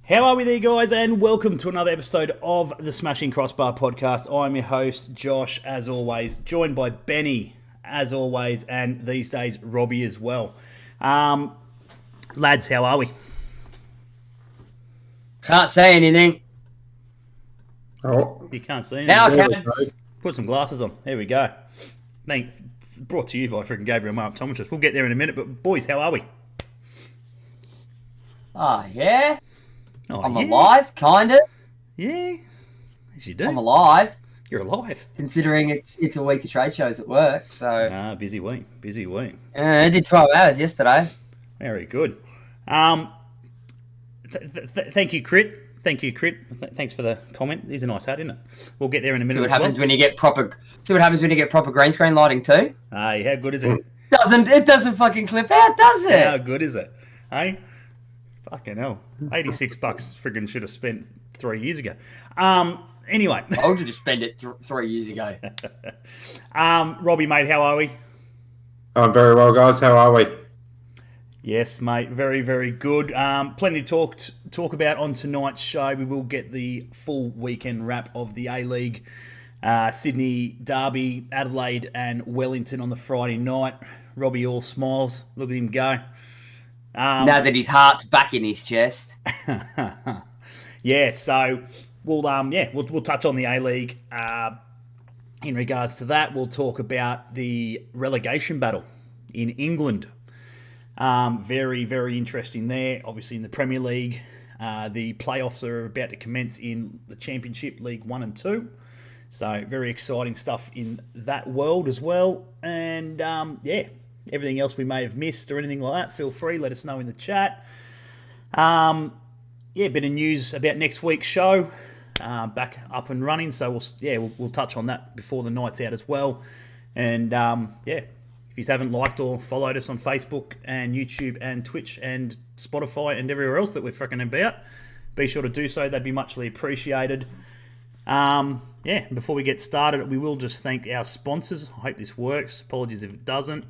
How are we there, guys, and welcome to another episode of the Smashing Crossbar Podcast. I'm your host, Josh, as always, joined by Benny, as always, and these days, Robbie as well. Lads, how are we? Can't say anything. Oh, you can't see anything? Now I can. Put some glasses on. There we go. Brought to you by freaking Gabriel Mark Optometrist. We'll get there in a minute, but boys, how are we? Oh, yeah? I'm yeah. alive, kind of. Yeah, as you do. I'm alive. You're alive. Considering it's a week of trade shows at work, so... busy week. I did 12 hours yesterday. Very good. Thank you, Crit. Thanks for the comment. He's a nice hat, isn't it? We'll get there in a minute. See what happens when you get proper green screen lighting too. Hey, how good is it? It doesn't fucking clip out, does it? How good is it? Hey, fucking hell, $86 friggin' should have spent 3 years ago. Anyway, I told you to spend it 3 years ago. Robbie, mate, how are we? I'm very well, guys. How are we? Yes, mate, very, very good. Plenty to talk about on tonight's show. We will get the full weekend wrap of the A-League, Sydney Derby, Adelaide and Wellington on the Friday night. Robbie all smiles. Look at him go. Now that his heart's back in his chest. Yeah, so we'll touch on the A-League. In regards to that, we'll talk about the relegation battle in England. Very, very interesting there. Obviously, in the Premier League, the playoffs are about to commence in the Championship League 1 and 2. So, very exciting stuff in that world as well. And, everything else we may have missed or anything like that, feel free, let us know in the chat. A bit of news about next week's show. Back up and running. So, we'll touch on that before the night's out as well. And, if you haven't liked or followed us on Facebook and YouTube and Twitch and Spotify and everywhere else that we're freaking about, be sure to do so. That'd be muchly appreciated. Before we get started, we will just thank our sponsors. I hope this works. Apologies if it doesn't.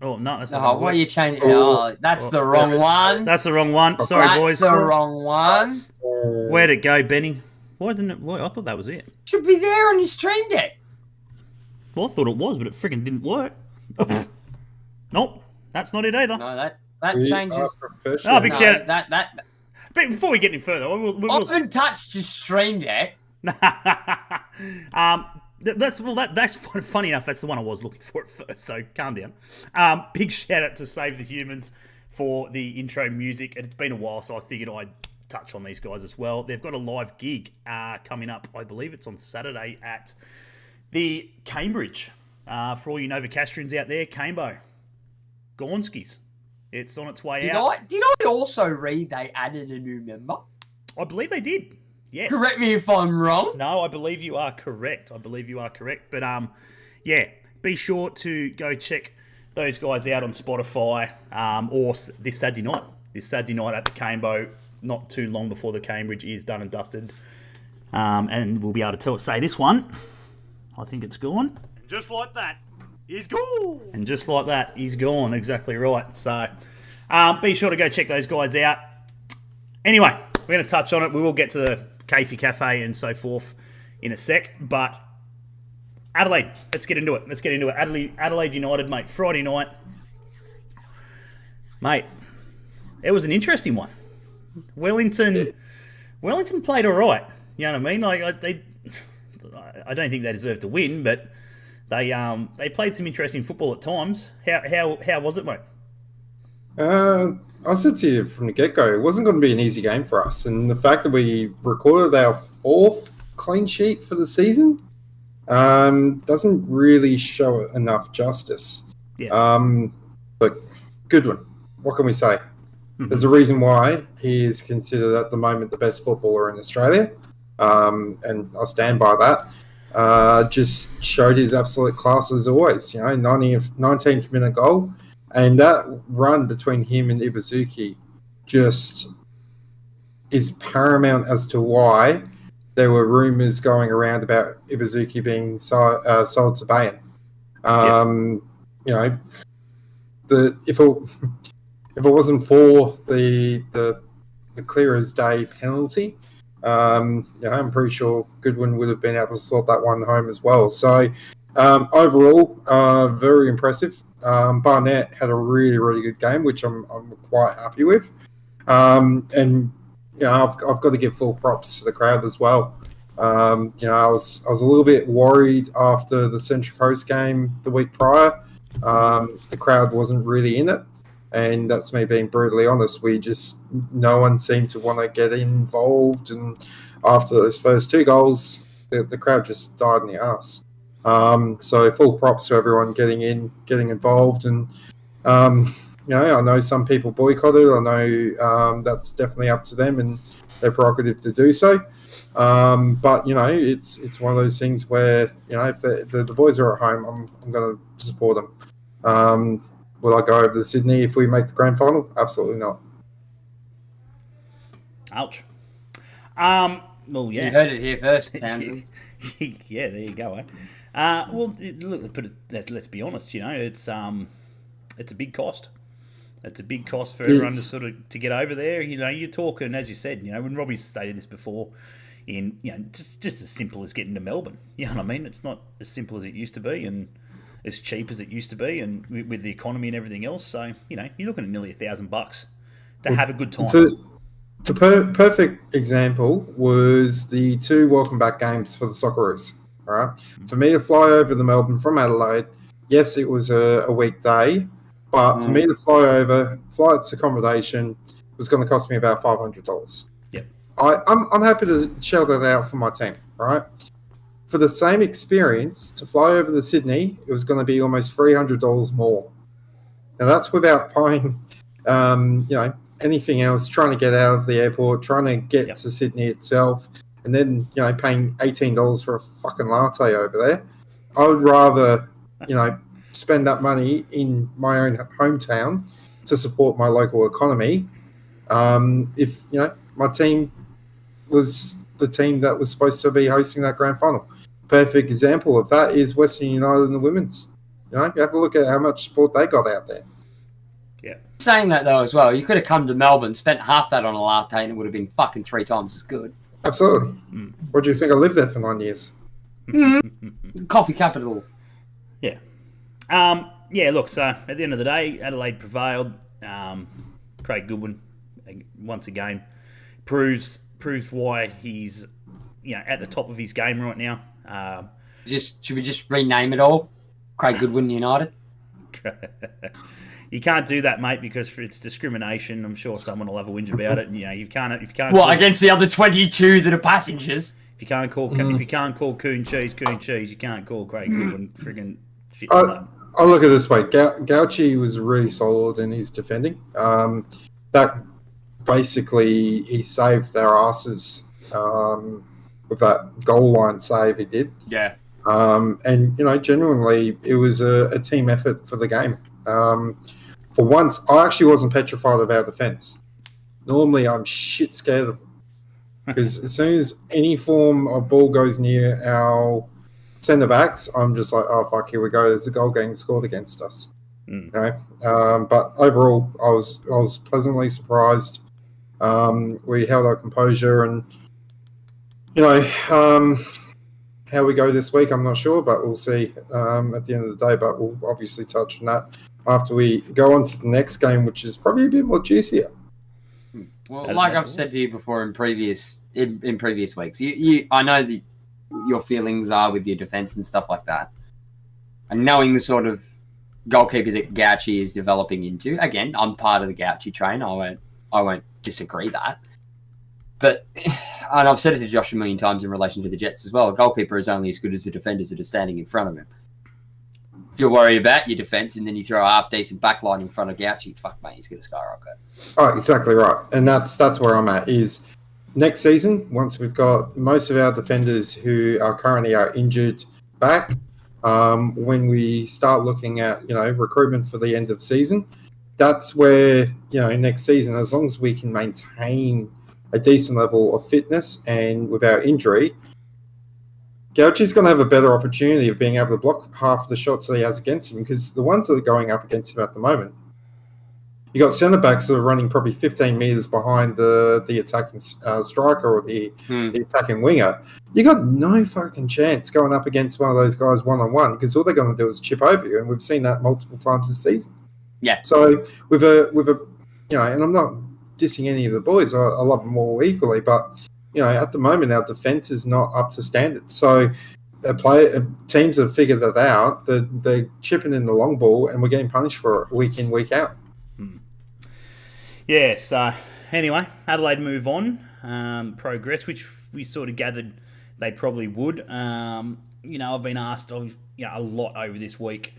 Oh, no, that's not why are you changing? Oh, that's the wrong one. That's the wrong one. Sorry, boys. That's the wrong one. Where'd it go, Benny? Why didn't it? I thought that was it. Should be there on your stream deck. Well, I thought it was, but it freaking didn't work. Nope, that's not it either. No, that changes. Oh, big shout out. But before we get any further, we'll often touched your stream deck. That's funny enough. That's the one I was looking for at first. So calm down. Big shout out to Save the Humans for the intro music. It's been a while, so I figured I'd touch on these guys as well. They've got a live gig coming up. I believe it's on Saturday at the Cambridge. For all you Novocastrians out there, Cambo, Gornskis. It's on its way out. Did I also read they added a new member? I believe they did. Yes. Correct me if I'm wrong. No, I believe you are correct. But yeah, be sure to go check those guys out on Spotify or this Saturday night. This Saturday night at the Cambo, not too long before the Cambridge is done and dusted. And we'll be able to say this one. I think it's gone. And just like that, he's gone. And just like that, he's gone. Exactly right. So be sure to go check those guys out. Anyway, we're going to touch on it. We will get to the Cafe Cafe and so forth in a sec. But Adelaide, let's get into it. Adelaide United, mate. Friday night. Mate, it was an interesting one. Wellington played all right. You know what I mean? I don't think they deserved to win, but they played some interesting football at times. How was it, mate? I said to you from the get-go, it wasn't going to be an easy game for us. And the fact that we recorded our fourth clean sheet for the season doesn't really show enough justice. Yeah. But Goodwin, what can we say? There's a reason why he is considered at the moment the best footballer in Australia. And I stand by that. Just showed his absolute class as always. 19th minute goal. And that run between him and Ibuzuki just is paramount as to why there were rumours going around about Ibuzuki being sold to Bayern. If it wasn't for the clear as day penalty, I'm pretty sure Goodwin would have been able to sort that one home as well. So overall, very impressive. Barnett had a really, really good game, which I'm quite happy with. And I've got to give full props to the crowd as well. I was a little bit worried after the Central Coast game the week prior. The crowd wasn't really in it, and that's me being brutally honest. No one seemed to want to get involved, and after those first two goals, the crowd just died in the arse. So full props to everyone getting involved, and I know some people boycotted. I know that's definitely up to them and their prerogative to do so. But it's one of those things where if the boys are at home, I'm going to support them. Will I go over to Sydney if we make the grand final? Absolutely not. Ouch. Well, yeah. You heard it here first, Townsend. Yeah, there you go. Let's be honest. It's a big cost. It's a big cost for everyone to get over there. You're talking, as you said. When Robbie stated this before, just as simple as getting to Melbourne. You know what I mean? It's not as simple as it used to be, and as cheap as it used to be, and with the economy and everything else. So you're looking at nearly $1,000 to have a good time. The perfect example was the two welcome back games for the Socceroos. All right, for me to fly over to Melbourne from Adelaide, yes, it was a weekday, but for me to fly over, flights, accommodation was going to cost me about $500. Yep. I'm happy to shell that out for my team. Right, for the same experience to fly over to Sydney, it was going to be almost $300 more. Now that's without buying, anything else, trying to get out of the airport, trying to get to Sydney itself, and then, paying $18 for a fucking latte over there. I would rather, spend that money in my own hometown to support my local economy. If, my team was the team that was supposed to be hosting that grand final. Perfect example of that is Western United and the women's. You have a look at how much support they got out there. Yeah. Saying that, though, as well, you could have come to Melbourne, spent half that on a latte, and it would have been fucking 3 times as good. Absolutely. What do you think? I lived there for 9 years. Coffee capital. Yeah. Look, so at the end of the day, Adelaide prevailed. Craig Goodwin, once again, proves why he's at the top of his game right now. Should we just rename it all? Craig Goodwin United? You can't do that, mate, because it's discrimination. I'm sure someone will have a whinge about it. And, you can't. What, against the other 22 that are passengers? If you can't call Coon Cheese, you can't call Craig Goodwin friggin' shit like that. I'll look at it this way. Gauchi was really solid in his defending. That basically he saved our asses with that goal line save he did. Yeah. And genuinely, it was a team effort for the game. For once, I actually wasn't petrified of our defence. Normally, I'm shit scared of them. Because as soon as any form of ball goes near our centre-backs, I'm just like, oh, fuck, here we go. There's a goal getting scored against us. But overall, I was pleasantly surprised. We held our composure and, how we go this week, I'm not sure, but we'll see at the end of the day. But we'll obviously touch on that after we go on to the next game, which is probably a bit more juicier. Well, like I've said to you before in previous weeks, I know that your feelings are with your defence and stuff like that. And knowing the sort of goalkeeper that Gauchi is developing into, again, I'm part of the Gauchi train. I won't disagree that. But, and I've said it to Josh a million times in relation to the Jets as well, a goalkeeper is only as good as the defenders that are standing in front of him. If you're worried about your defence and then you throw a half-decent backline in front of Gauchi, fuck, mate, he's going to skyrocket. Oh, exactly right. And that's where I'm at, is next season, once we've got most of our defenders who are currently injured back, when we start looking at, recruitment for the end of season, that's where, next season, as long as we can maintain a decent level of fitness and without injury, Gauchi's going to have a better opportunity of being able to block half the shots that he has against him, because the ones that are going up against him at the moment, you got centre-backs that are running probably 15 metres behind the attacking striker or the attacking winger. You got no fucking chance going up against one of those guys one-on-one, because all they're going to do is chip over you, and we've seen that multiple times this season. Yeah. So with a and I'm not dissing any of the boys. I love them all equally, but at the moment our defence is not up to standard. So teams have figured that out. They're chipping in the long ball, and we're getting punished for it week in, week out. Yeah. So anyway, Adelaide move on, progress, which we sort of gathered they probably would. I've been asked a lot over this week.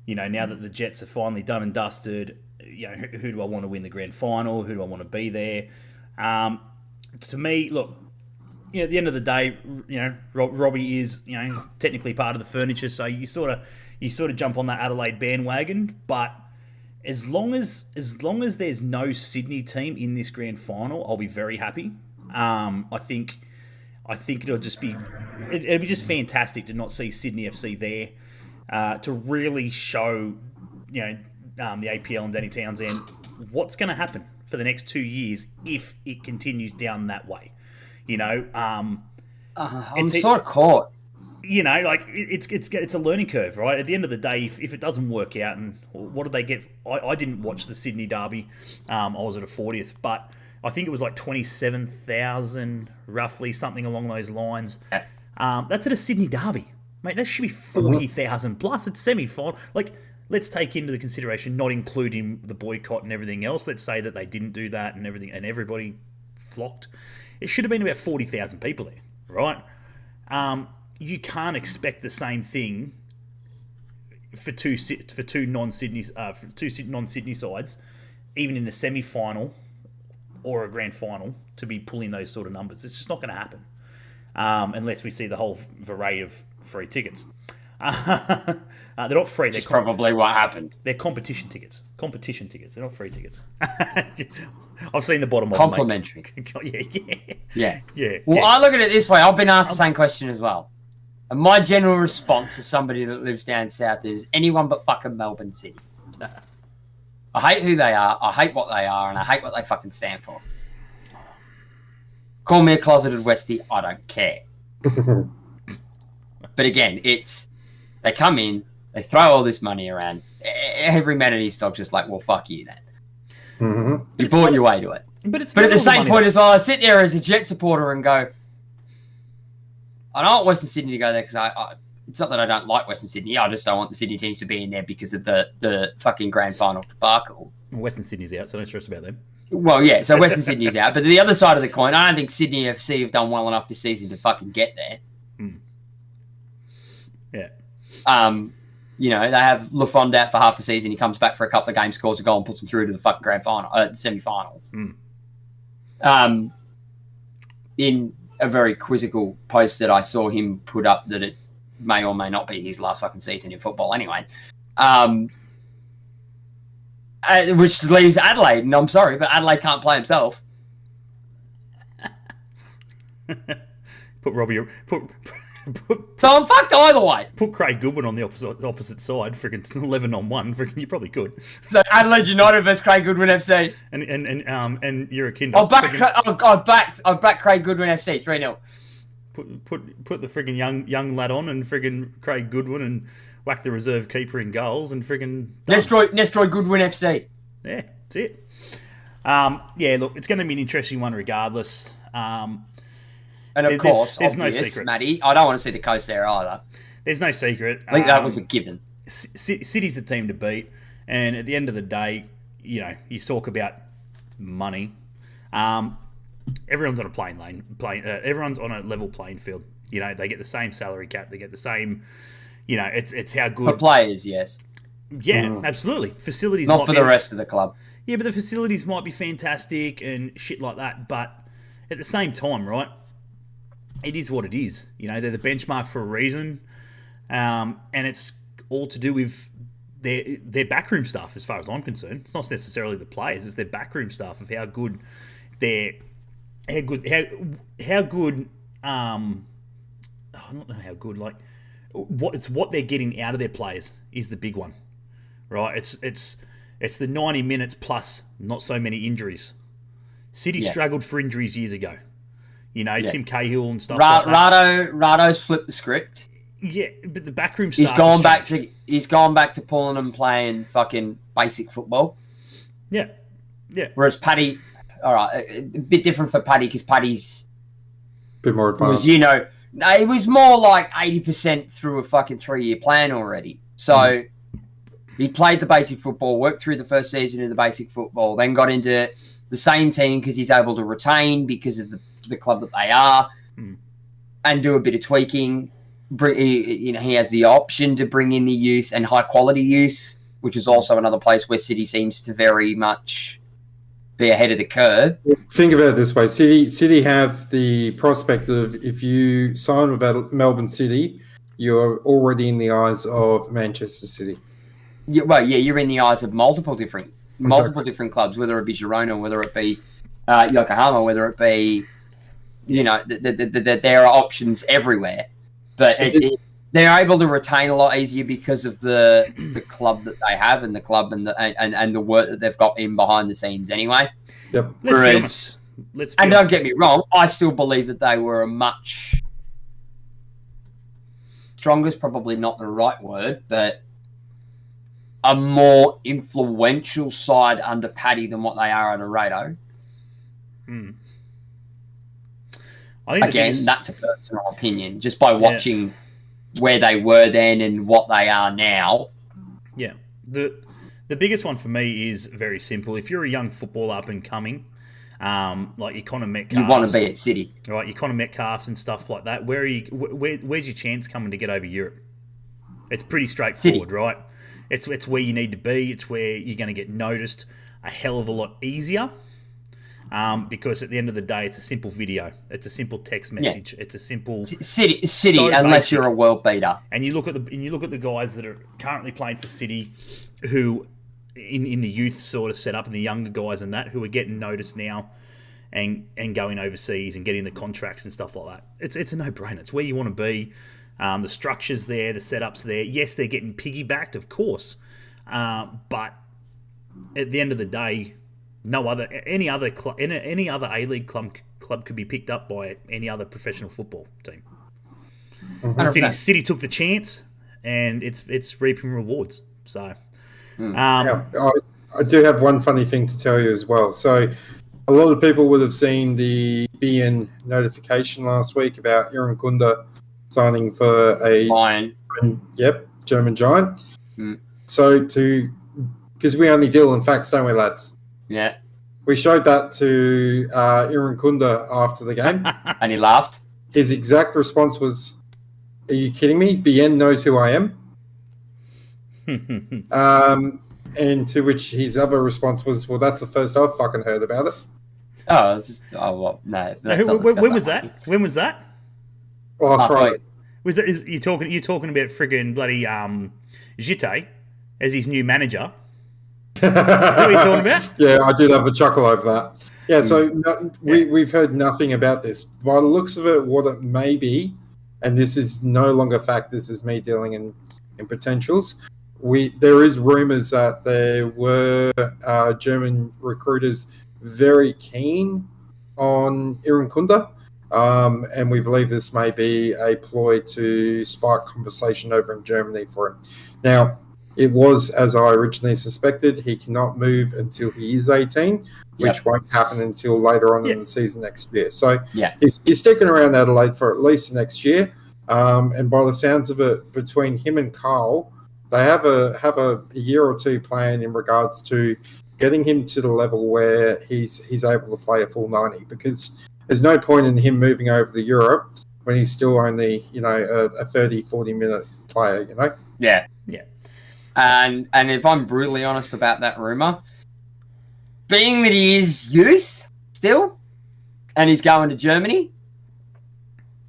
Now that the Jets are finally done and dusted, who do I want to win the grand final? Who do I want to be there? To me, look, at the end of the day, Robbie is, technically part of the furniture, so you sort of jump on that Adelaide bandwagon. But as long as there's no Sydney team in this grand final, I'll be very happy. I think it'll be just fantastic to not see Sydney FC there, to really show, the APL and Danny Townsend what's going to happen for the next 2 years if it continues down that way. I'm sort of caught. It's a learning curve, right? At the end of the day, if it doesn't work out, and what did they get? I didn't watch the Sydney derby. I was at a 40th, but I think it was like 27,000, roughly, something along those lines. That's at a Sydney derby, mate. That should be 40,000 plus. It's semi-final. Let's take into the consideration, not including the boycott and everything else. Let's say that they didn't do that and everything, and everybody flocked. It should have been about 40,000 people there, right? You can't expect the same thing for two non-Sydney sides, even in a semi-final or a grand final, to be pulling those sort of numbers. It's just not going to happen unless we see the whole array of free tickets. They're not free. That's probably what happened. They're competition tickets. They're not free tickets. I've seen the bottom of complimentary. Yeah. Well, I look at it this way. I've been asked the same question as well. And my general response as somebody that lives down south is anyone but fucking Melbourne City. I hate who they are, I hate what they are, and I hate what they fucking stand for. Call me a closeted Westie, I don't care. But again, they come in, they throw all this money around. Every man in his stock just like, well, fuck you then. Mm-hmm. You bought your way to it. But at the same point as well, I sit there as a Jet supporter and go, I don't want Western Sydney to go there because it's not that I don't like Western Sydney. I just don't want the Sydney teams to be in there because of the fucking grand final debacle. Western Sydney's out, so don't stress about them. Well, yeah, so Western Sydney's out. But the other side of the coin, I don't think Sydney FC have done well enough this season to fucking get there. Yeah. You know, they have LaFond out for half a season. He comes back for a couple of games, scores a goal, and puts them through to the fucking grand final, semi-final. In a very quizzical post that I saw him put up that it may or may not be his last fucking season in football anyway. Which leaves Adelaide, and I'm sorry, but Adelaide can't play himself. Put Robbie... So I'm fucked either way. Put Craig Goodwin on the opposite side, freaking 11-on-1. Freaking, you probably could. So Adelaide United versus Craig Goodwin FC. And you're a kind. I'll back Craig Goodwin FC 3-0. Put the friggin' young lad on and friggin' Craig Goodwin and whack the reserve keeper in goals and friggin' Nestroy Goodwin FC. Yeah, that's it. Yeah, look, it's going to be an interesting one regardless. And of course, there's obvious, no secret. Matty, I don't want to see the coast there either. There's no secret. I think that was a given. City's the team to beat, and at the end of the day, you know, you talk about money. Everyone's on a everyone's on a level playing field. You know, they get the same salary cap. They get the same. You know, it's how good for players. Yes. Yeah, absolutely. Facilities not for the rest of the club. Yeah, but the facilities might be fantastic and shit like that. But at the same time, right? It is what it is. You know, they're the benchmark for a reason, and it's all to do with their backroom stuff. As far as I'm concerned, it's not necessarily the players; it's their backroom stuff of how good they're, how good. I don't know how good. Like what they're getting out of their players is the big one, right? It's the 90 minutes plus not so many injuries. City struggled for injuries years ago. You know, Tim Cahill and stuff like that. Rado's flipped the script. Yeah, but the backroom stuff He's gone back to pulling them playing fucking basic football. Yeah. Whereas Paddy, all right, a bit different for Paddy because Paddy's a bit more advanced. Was, you know, it was more like 80% through a fucking 3-year plan already. So he played the basic football, worked through the first season of the basic football, then got into the same team because he's able to retain because of the club that they are, and do a bit of tweaking. He has the option to bring in the youth and high quality youth, which is also another place where City seems to very much be ahead of the curve. Think about it this way: City have the prospect of if you sign with Melbourne City, you're already in the eyes of Manchester City. You're in the eyes of multiple different clubs, whether it be Girona, whether it be Yokohama, whether it be, you know, there are options everywhere, but they're able to retain a lot easier because of the club that they have and the club and the work that they've got in behind the scenes anyway. Yep. Let's be honest. Don't get me wrong, I still believe that they were a much stronger, is probably not the right word, but a more influential side under Paddy than what they are under Rado. I think that's a personal opinion, just by watching where they were then and what they are now. Yeah. The biggest one for me is very simple. If you're a young footballer up and coming, like your Connor Metcalf, you want to be at City, right? Your Connor Metcalfs and stuff like that. Where's your chance coming to get over Europe? It's pretty straightforward, right? It's where you need to be. It's where you're going to get noticed a hell of a lot easier. Because at the end of the day, it's a simple video. It's a simple text message. Yeah. It's a simple City. So unless basic. You're a world beater. And you look at the guys that are currently playing for City, who in the youth sort of setup, and the younger guys and that who are getting noticed now, and going overseas and getting the contracts and stuff like that. It's a no-brainer. It's where you want to be. The structure's there, the setup's there. Yes, they're getting piggybacked, of course, but at the end of the day, any other A-League club could be picked up by any other professional football team. City took the chance, and it's reaping rewards. So, I do have one funny thing to tell you as well. So, a lot of people would have seen the BN notification last week about Irangunda signing for a Lion. German giant. Mm. So because we only deal in facts, don't we, lads? Yeah. We showed that to Irankunda after the game. And he laughed. His exact response was, "Are you kidding me? BN knows who I am." And to which his other response was, "Well, that's the first I've fucking heard about it." Oh, it's just, well, no. When was that? When was that? Last Friday. Was that? You talking about friggin' bloody Jite as his new manager? Is that what you're talking about? Yeah, I did have a chuckle over that. Yeah, so we've heard nothing about this. By the looks of it, what it may be, and this is no longer fact, this is me dealing in potentials. There is rumours that there were German recruiters very keen on Irankunda, and we believe this may be a ploy to spark conversation over in Germany for him. Now, it was, as I originally suspected, he cannot move until he is 18, which won't happen until later on in the season next year. So he's sticking around Adelaide for at least next year. And by the sounds of it, between him and Carl, they have a year or two plan in regards to getting him to the level where he's able to play a full 90. Because there's no point in him moving over to Europe when he's still only a 30, 40-minute player. Yeah. And if I'm brutally honest about that rumour, being that he is youth still, and he's going to Germany,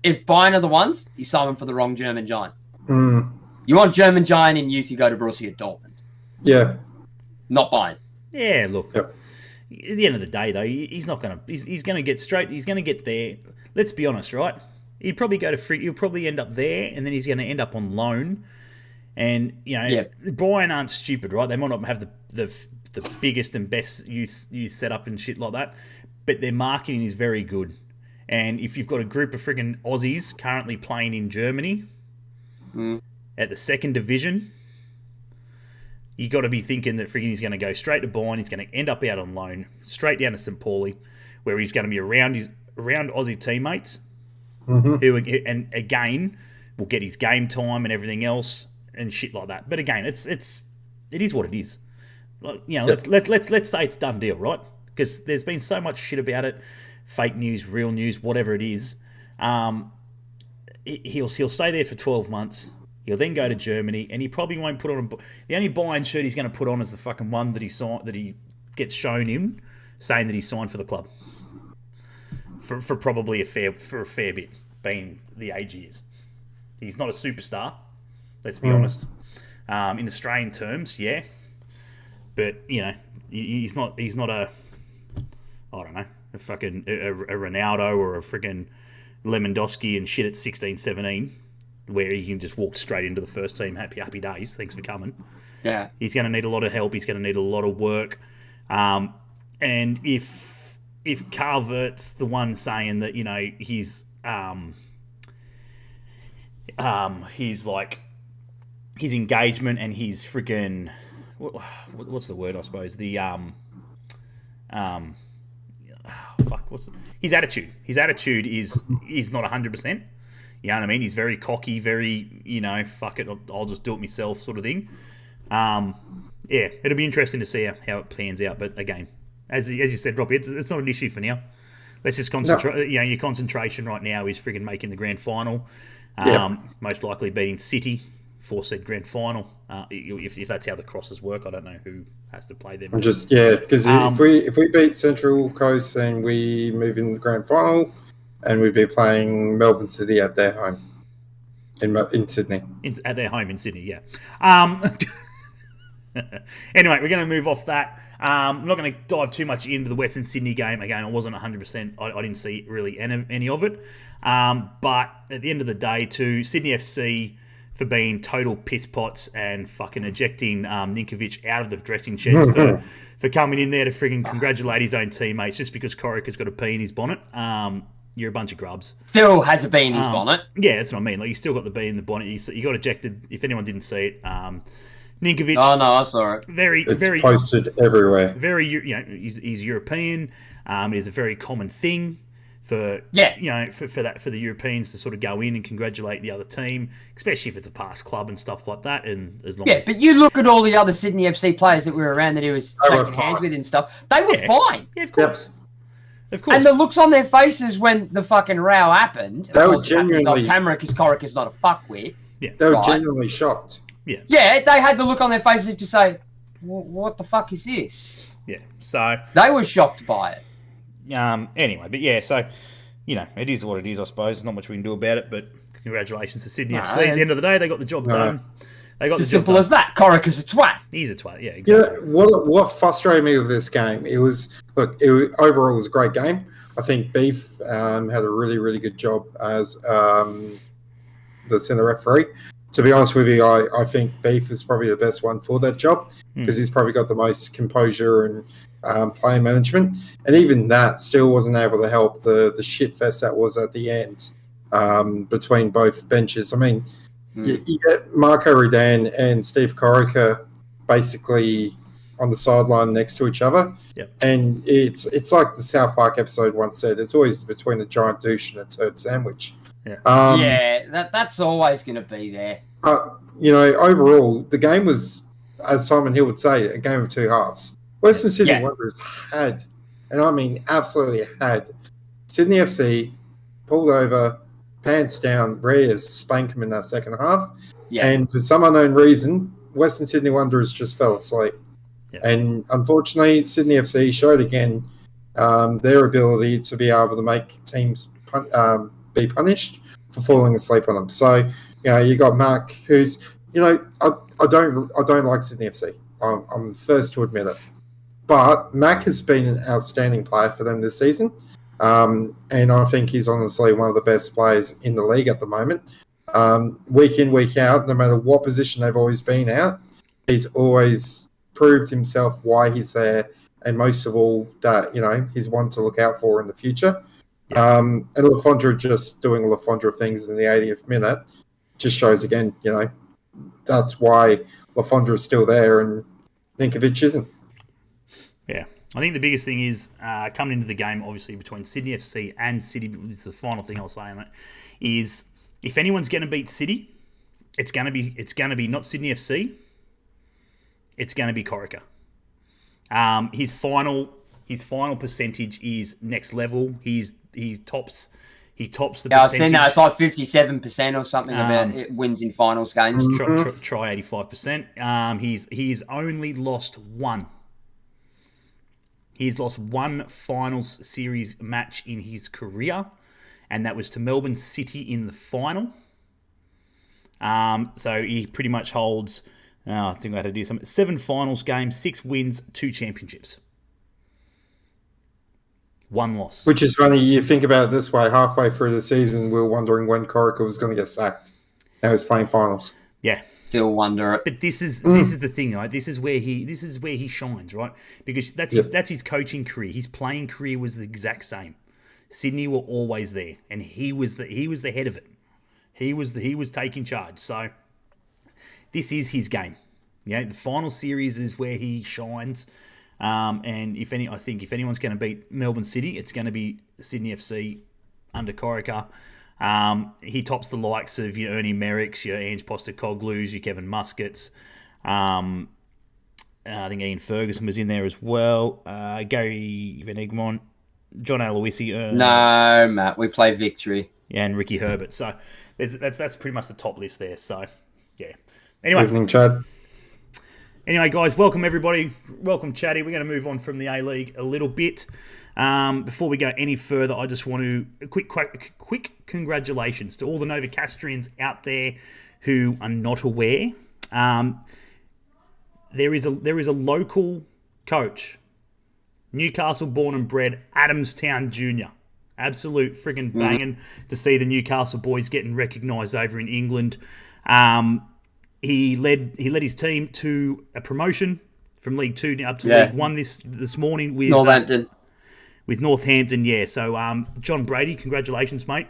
if Bayern are the ones, you sign him for the wrong German giant. Mm. You want German giant in youth, you go to Borussia Dortmund. Yeah. Not Bayern. Yeah, look. Yep. At the end of the day, though, he's not going to. He's going to get straight. He's going to get there. Let's be honest, right? He'd probably go to free. He'll probably end up there, and then he's going to end up on loan. And Bayern aren't stupid, right? They might not have the biggest and best youth setup and shit like that, but their marketing is very good. And if you've got a group of friggin' Aussies currently playing in Germany at the second division, you got to be thinking that friggin' he's going to go straight to Bayern. He's going to end up out on loan, straight down to St. Pauli, where he's going to be around Aussie teammates, who, and again, will get his game time and everything else and shit like that. But again, it is what it is. Let's say it's done deal, right? Because there's been so much shit about it, fake news, real news, whatever it is. He'll stay there for 12 months. He'll then go to Germany, and he probably won't put on the only Bayern shirt he's going to put on is the fucking one that he gets shown him, saying that he signed for the club for probably a fair bit, being the age he is. He's not a superstar. Let's be honest. In Australian terms, yeah, but he's not a, I don't know, a fucking a Ronaldo or a freaking Lewandowski and shit at 16, 17, where he can just walk straight into the first team. Happy days. Thanks for coming. Yeah, he's going to need a lot of help. He's going to need a lot of work. And if Calvert's the one saying that he's like. His engagement and his freaking what's the word? I suppose his attitude. His attitude is not 100%. You know what I mean? He's very cocky, very fuck it, I'll just do it myself sort of thing. It'll be interesting to see how it plans out. But again, as you said, Robbie, it's not an issue for now. Let's just concentrate. No. Your concentration right now is friggin' making the grand final. Most likely beating City. 4-seed grand final. If that's how the crosses work, I don't know who has to play them. Because if we beat Central Coast, then we move in the grand final, and we'd be playing Melbourne City at their home in Sydney. At their home in Sydney, yeah. Anyway, we're going to move off that. I'm not going to dive too much into the Western Sydney game. Again, I wasn't 100%. I didn't see really any of it. But at the end of the day, to Sydney FC for being total piss pots and fucking ejecting Ninkovic out of the dressing sheds for coming in there to frigging congratulate his own teammates just because Corica's got a pea in his bonnet. You're a bunch of grubs. Still has a bee in his bonnet. Yeah, that's what I mean. Like, you still got the bee in the bonnet. You got ejected. If anyone didn't see it, Ninkovic. Oh no, I saw it. It's posted everywhere. Very, he's European. It is a very common thing for for the Europeans to sort of go in and congratulate the other team, especially if it's a past club and stuff like that. And as long as but you look at all the other Sydney FC players that were around that he was shaking hands with and stuff, they were fine. Yeah, of course. Of course. And the looks on their faces when the fucking row happened, they were genuinely on camera because Corica's not a fuckwit. Yeah. They were genuinely shocked. Yeah. Yeah, they had the look on their faces to say, what the fuck is this? Yeah. So they were shocked by it. Anyway, but yeah, so it is what it is, I suppose. There's not much we can do about it, but congratulations to Sydney FC. At the end of the day, they got the job done. They got it's as simple as that. Corica's a twat. He's a twat, yeah, exactly. What frustrated me with this game, overall it was a great game. I think Beef had a really, really good job as the centre referee. To be honest with you, I think Beef is probably the best one for that job because he's probably got the most composure and player management. And even that still wasn't able to help the shitfest that was at the end between both benches. I mean, you get Marco Rudan and Steve Corica basically on the sideline next to each other. Yep. And it's like the South Park episode once said, it's always between a giant douche and a turd sandwich. Yeah, that's always going to be there. Overall, the game was, as Simon Hill would say, a game of two halves. Western Sydney Wanderers had, and I mean absolutely had, Sydney FC pulled over, pants down, Reyes spanked him in that second half. Yeah. And for some unknown reason, Western Sydney Wanderers just fell asleep. Yeah. And unfortunately, Sydney FC showed again their ability to be able to make teams be punished for falling asleep on them. So, you got Mark, who's, I don't like Sydney FC. I'm the first to admit it. But Mac has been an outstanding player for them this season. And I think he's honestly one of the best players in the league at the moment. Week in, week out, no matter what position they've always been at, he's always proved himself why he's there. And most of all, that, he's one to look out for in the future. Yeah. And LaFondra just doing LaFondra things in the 80th minute just shows again, that's why LaFondra is still there and Ninkovic isn't. Yeah. I think the biggest thing is coming into the game, obviously, between Sydney FC and City, this is the final thing I'll say on it, is if anyone's going to beat City, it's going to be not Sydney FC, it's going to be Corica. His final percentage is next level. He tops the percentage. I've seen that. It's like 57% or something about it wins in finals games. Try 85%. He's only lost one. He's lost one finals series match in his career, and that was to Melbourne City in the final. So he pretty much holds, I think I had to do something, 7 finals games, 6 wins, 2 championships. 1 loss. Which is funny, you think about it this way, halfway through the season, we were wondering when Corica was going to get sacked. Now he's playing finals. Yeah. Still wonder it. But this is the thing, right? This is where he shines, right? Because that's his coaching career. His playing career was the exact same. Sydney were always there, and he was the head of it. He was taking charge. So this is his game. The final series is where he shines. And if anyone's going to beat Melbourne City, it's going to be Sydney FC under Corica. He tops the likes of your Ernie Merricks, your Ange Postecoglou's, your Kevin Muskets. I think Ian Ferguson was in there as well. Gary Van Egmont, John Aloisi. No, Matt, we play Victory. Yeah, and Ricky Herbert. So that's pretty much the top list there. So yeah. Anyway, evening, Chad. Anyway, guys, welcome everybody. Welcome, Chatty. We're going to move on from the A-League a little bit. Before we go any further, I just want to quick congratulations to all the Novocastrians out there who are not aware. There is a local coach, Newcastle born and bred, Adamstown Jr. Absolute friggin' banging to see the Newcastle boys getting recognised over in England. He led his team to a promotion from League 2 up to League 1 this morning with Northampton. With Northampton, yeah. So, John Brady, congratulations, mate.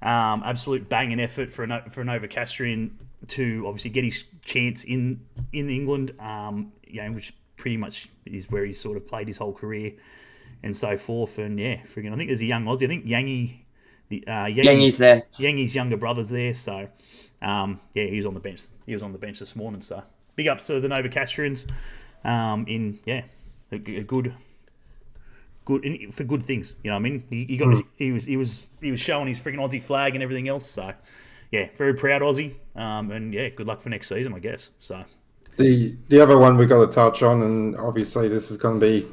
Absolute banging effort for a Novocastrian to obviously get his chance in England, which pretty much is where he sort of played his whole career. and so forth. And yeah, friggin', I think there's a young Aussie. I think Yangi's there. Yangi's younger brother's there. So yeah, he was on the bench. He was on the bench this morning. So big ups to the Novocastrians. A good for good things. You know what I mean? He was showing his freaking Aussie flag and everything else. So yeah, very proud Aussie. And yeah, good luck for next season, I guess. So the other one we got to touch on, and obviously this is going to be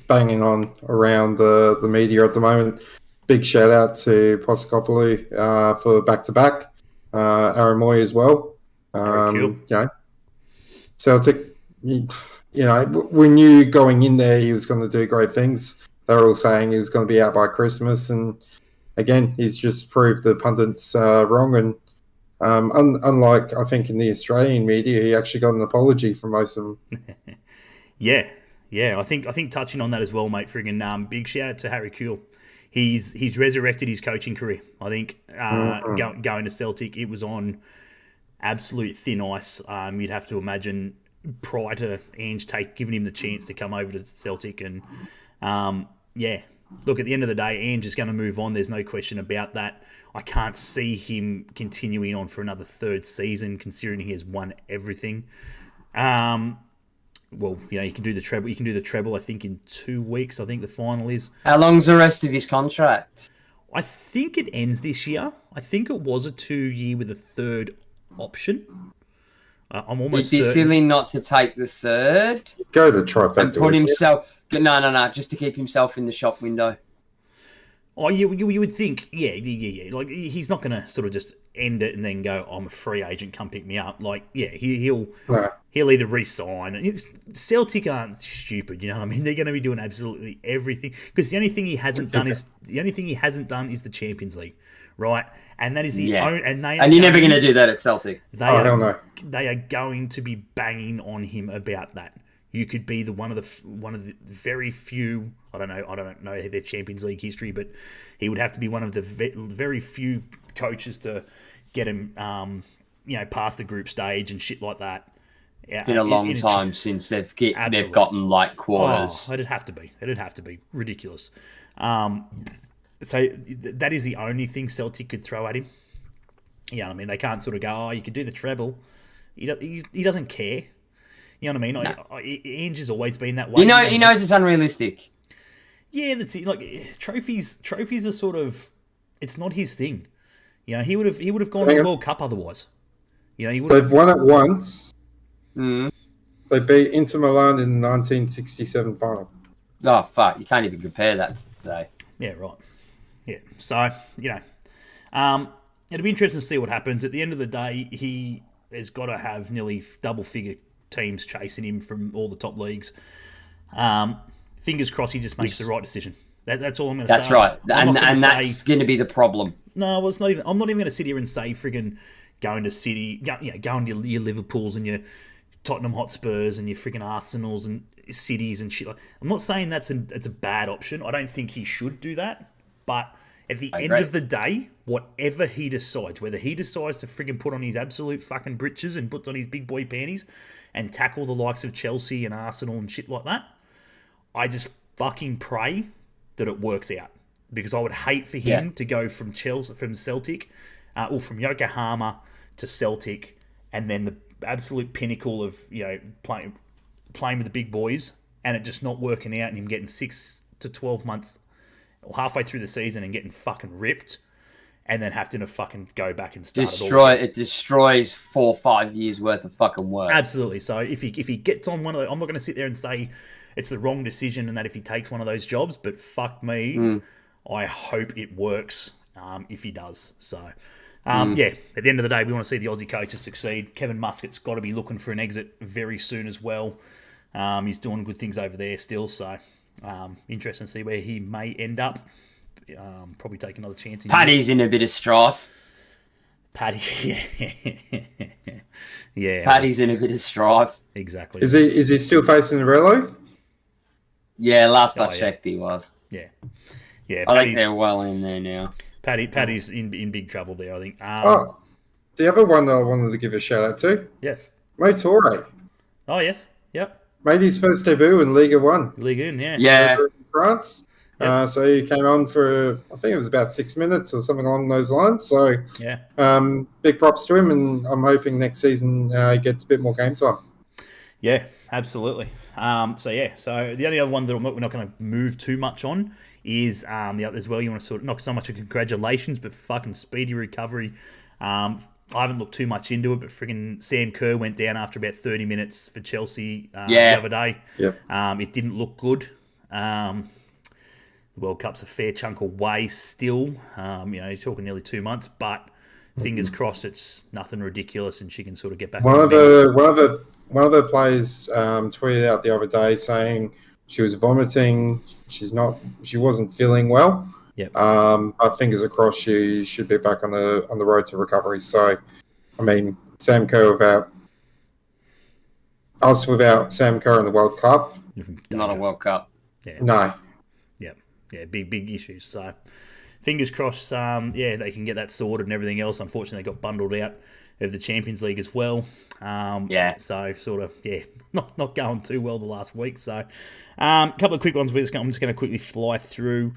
banging on around the media at the moment. Big shout out to Postecoglou for back-to-back. Aaron Moy as well. Celtic, we knew going in there he was going to do great things. They were all saying he was going to be out by Christmas, and again, he's just proved the pundits wrong. And unlike, I think, in the Australian media, he actually got an apology from most of them. Yeah. I think touching on that as well, mate. Friggin' big shout out to Harry Kuehl. He's resurrected his coaching career. I think going to Celtic, it was on absolute thin ice. You'd have to imagine prior to Ange giving him the chance to come over to Celtic, and look, at the end of the day, Ange is going to move on. There's no question about that. I can't see him continuing on for another third season, considering he has won everything. Well, he can do the treble. You can do the treble, I think, in 2 weeks. I think the final is. How long's the rest of his contract? I think it ends this year. I think it was a 2-year with a third option. I'm almost It'd be silly not to take the third. Go the trifecta. And put himself... No, just to keep himself in the shop window. Oh, you would think, yeah. Like, he's not going to sort of just end it and then go, I'm a free agent, come pick me up. Like, yeah, he'll either re-sign. Celtic aren't stupid, you know what I mean? They're going to be doing absolutely everything. Because the only thing he hasn't done is the Champions League, right? And that is the only... And you're never going to do that at Celtic. Hell no. They are going to be banging on him about that. You could be one of the very few. I don't know their Champions League history, but he would have to be one of the very few coaches to get him, past the group stage and shit like that. It's been a long time since they've gotten like quarters. It'd have to be ridiculous. So that is the only thing Celtic could throw at him. Yeah, I mean, they can't sort of go, you could do the treble. He doesn't care. You know what I mean? Ange has always been that way. He knows it's unrealistic. Yeah, that's it. Like, trophies are sort of, it's not his thing. You know, he would have gone to the World Cup otherwise. You know, they've won it once. Mm. They beat Inter Milan in the 1967 final. Oh fuck! You can't even compare that to today. Yeah, right. Yeah, so it'll be interesting to see what happens. At the end of the day, he has got to have nearly double-figure teams chasing him from all the top leagues. Fingers crossed he just makes the right decision. That's all I'm going to say. That's right. And that's going to be the problem. No, well, it's not even. I'm not even going to sit here and say friggin' going to City, going to your Liverpools and your Tottenham Hotspurs and your friggin' Arsenals and Cities and shit. I'm not saying it's a bad option. I don't think he should do that. But at the end of the day, whatever he decides, whether he decides to friggin' put on his absolute fucking britches and puts on his big boy panties and tackle the likes of Chelsea and Arsenal and shit like that, I just fucking pray that it works out. Because I would hate for him to go from Celtic, or from Yokohama to Celtic, and then the absolute pinnacle of playing with the big boys, and it just not working out, and him getting 6 to 12 months, or halfway through the season, and getting fucking ripped, and then having to fucking go back and start it destroys 4 or 5 years worth of fucking work. Absolutely. So if he gets on one of those, I'm not going to sit there and say it's the wrong decision, and that if he takes one of those jobs, but fuck me. I hope it works if he does. So, at the end of the day, we want to see the Aussie coaches succeed. Kevin Muscat's got to be looking for an exit very soon as well. He's doing good things over there still. So, interesting to see where he may end up. Probably take another chance. Paddy's in a bit of strife. Paddy, yeah. Paddy's in a bit of strife. Exactly. Is he still facing Relo? Yeah, last I checked, he was. Yeah. Yeah, I think they're well in there now. Paddy's in big trouble there, I think. The other one that I wanted to give a shout out to. Yes. Mo Torre. Oh, yes. Yep. Made his first debut in Liga 1. Liga 1, yeah. Yeah. France. Yep. So he came on for, I think it was about 6 minutes or something along those lines. So big props to him, and I'm hoping next season he gets a bit more game time. Yeah, absolutely. So the only other one that we're not going to move too much on is as well. You want to sort of not so much a congratulations, but fucking speedy recovery. I haven't looked too much into it, but friggin' Sam Kerr went down after about 30 minutes for Chelsea the other day. Yep. It didn't look good. The World Cup's a fair chunk away still. You're talking nearly 2 months, but fingers crossed it's nothing ridiculous and she can sort of get back. One of the players tweeted out the other day saying she was vomiting. She wasn't feeling well. Yep. But fingers crossed she should be back on the road to recovery. So, I mean, Sam Kerr without Sam Kerr in the World Cup. Not a World Cup. Yeah. No. Yeah, big issues. So, fingers crossed, they can get that sorted and everything else. Unfortunately, they got bundled out of the Champions League as well. So, sort of, not going too well the last week. So, a couple of quick ones. I'm just going to quickly fly through.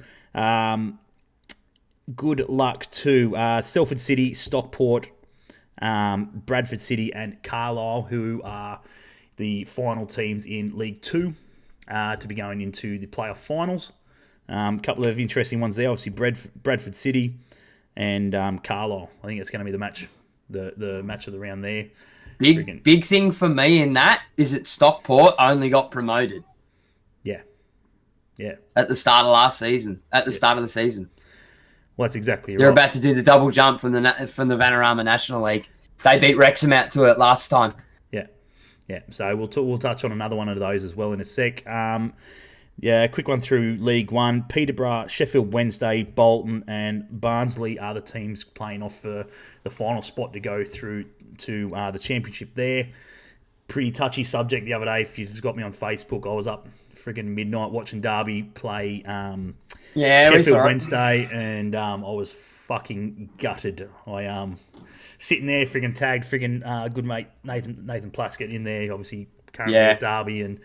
Good luck to Salford City, Stockport, Bradford City, and Carlisle, who are the final teams in League 2 to be going into the playoff finals. A couple of interesting ones there. Obviously, Bradford City and Carlisle. I think it's going to be the match, the match of the round there. Big thing for me in that is that Stockport only got promoted. Yeah. At the start of start of the season. Well, that's exactly right. They're about to do the double jump from the Vanarama National League. They beat Wrexham out to it last time. Yeah. So we'll touch on another one of those as well in a sec. Quick one through League One. Peterborough, Sheffield Wednesday, Bolton, and Barnsley are the teams playing off for the final spot to go through to the championship there. Pretty touchy subject the other day. If you've got me on Facebook, I was up friggin' midnight watching Derby play Sheffield Wednesday, and I was fucking gutted. I sitting there friggin' tagged good mate Nathan Plaskett in there, obviously currently at Derby, and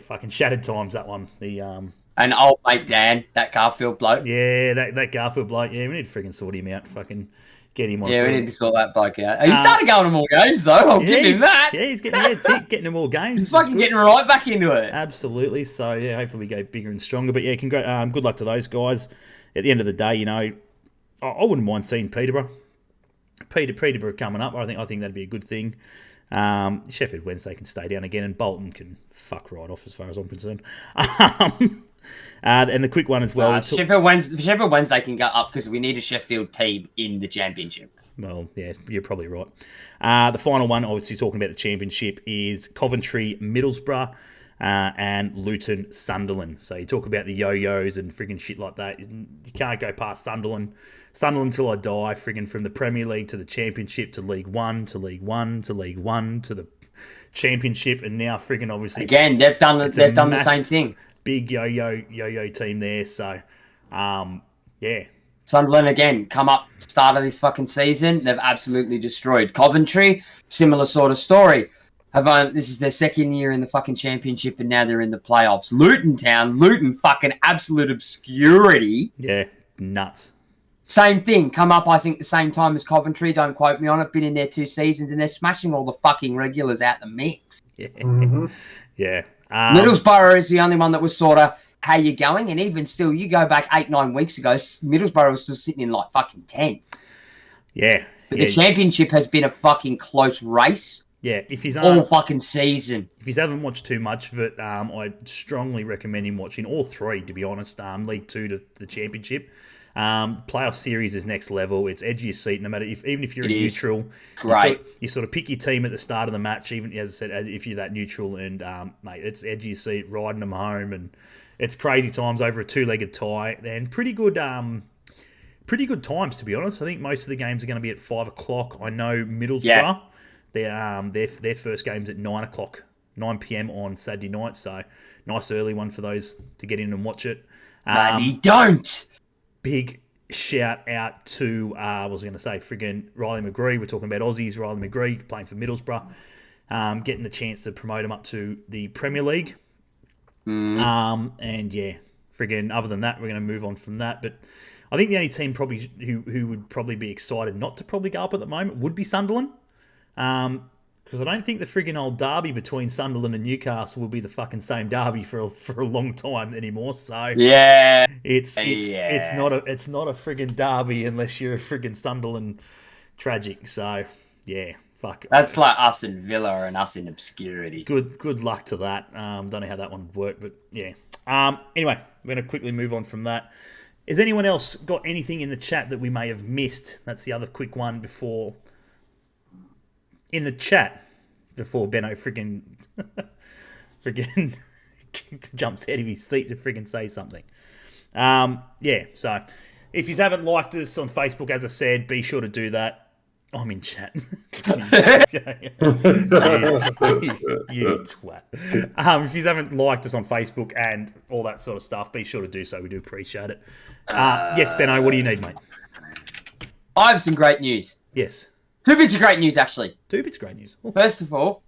fucking shattered times that one. And old mate Dan, that Garfield bloke. Yeah, that Garfield bloke. Yeah, we need to friggin' sort him out. Fucking get him on. Yeah, we need to sort that bloke out. He started going to more games though. I'll give him that. Yeah, he's getting to more games. He's fucking getting right back into it. Absolutely. So hopefully we go bigger and stronger. But good luck to those guys. At the end of the day, I wouldn't mind seeing Peterborough coming up. I think that'd be a good thing. Sheffield Wednesday can stay down again, and Bolton can fuck right off as far as I'm concerned. And the quick one as well. Sheffield Wednesday can go up because we need a Sheffield team in the championship. Well, yeah, you're probably right. The final one, obviously talking about the championship, is Coventry, Middlesbrough, and Luton, Sunderland. So you talk about the yo-yos and friggin' shit like that. You can't go past Sunderland. Sunderland till I die, friggin' from the Premier League to the Championship to League One to League One to League One to the Championship, and now friggin' obviously again they've done the same thing. Big yo-yo team there. So, Sunderland again come up start of this fucking season. They've absolutely destroyed Coventry. Similar sort of story. This is their second year in the fucking championship, and now they're in the playoffs. Luton fucking absolute obscurity. Yeah, nuts. Same thing. Come up, I think, the same time as Coventry. Don't quote me on it. Been in there 2 seasons, and they're smashing all the fucking regulars out the mix. Yeah. Mm-hmm. Yeah. Middlesbrough is the only one that was sort of, how you going? And even still, you go back 8-9 weeks ago, Middlesbrough was still sitting in like fucking 10th. Yeah. But the championship has been a fucking close race. Yeah, if he's all fucking season. If he's haven't watched too much of it, I'd strongly recommend him watching all three, to be honest. League 2 to the championship. Playoff series is next level. It's edge of your seat, no matter even if you're neutral. Great. You sort of pick your team at the start of the match, even as I said, if you're that neutral, and mate, it's edge of your seat, riding them home, and it's crazy times over a 2-legged tie, and pretty good times, to be honest. I think most of the games are going to be at 5 o'clock. I know Middlesbrough, their first game's at 9 o'clock, 9 p.m. on Saturday night, so nice early one for those to get in and watch it. Don't. Big shout out to, friggin' Riley McGree. We're talking about Aussies, Riley McGree, playing for Middlesbrough, getting the chance to promote him up to the Premier League. And friggin' other than that, we're going to move on from that. But I think the only team probably who would probably be excited not to probably go up at the moment would be Sunderland. Because I don't think the friggin' old derby between Sunderland and Newcastle will be the fucking same derby for a long time anymore. So Yeah. it's not a friggin' derby unless you're a friggin' Sunderland tragic. So yeah, fuck. That's like us in Villa and us in obscurity. Good luck to that. Don't know how that one would work, but yeah. Anyway, we're going to quickly move on from that. Has anyone else got anything in the chat that we may have missed? That's the other quick one before... In the chat, before Benno friggin' jumps out of his seat to friggin' say something. Yeah, so if you haven't liked us on Facebook, as I said, be sure to do that. I'm in chat. you twat. If you haven't liked us on Facebook and all that sort of stuff, be sure to do so. We do appreciate it. Yes, Benno, what do you need, mate? I have some great news. Yes. 2 bits of great news, actually. 2 bits of great news. Ooh. First of all,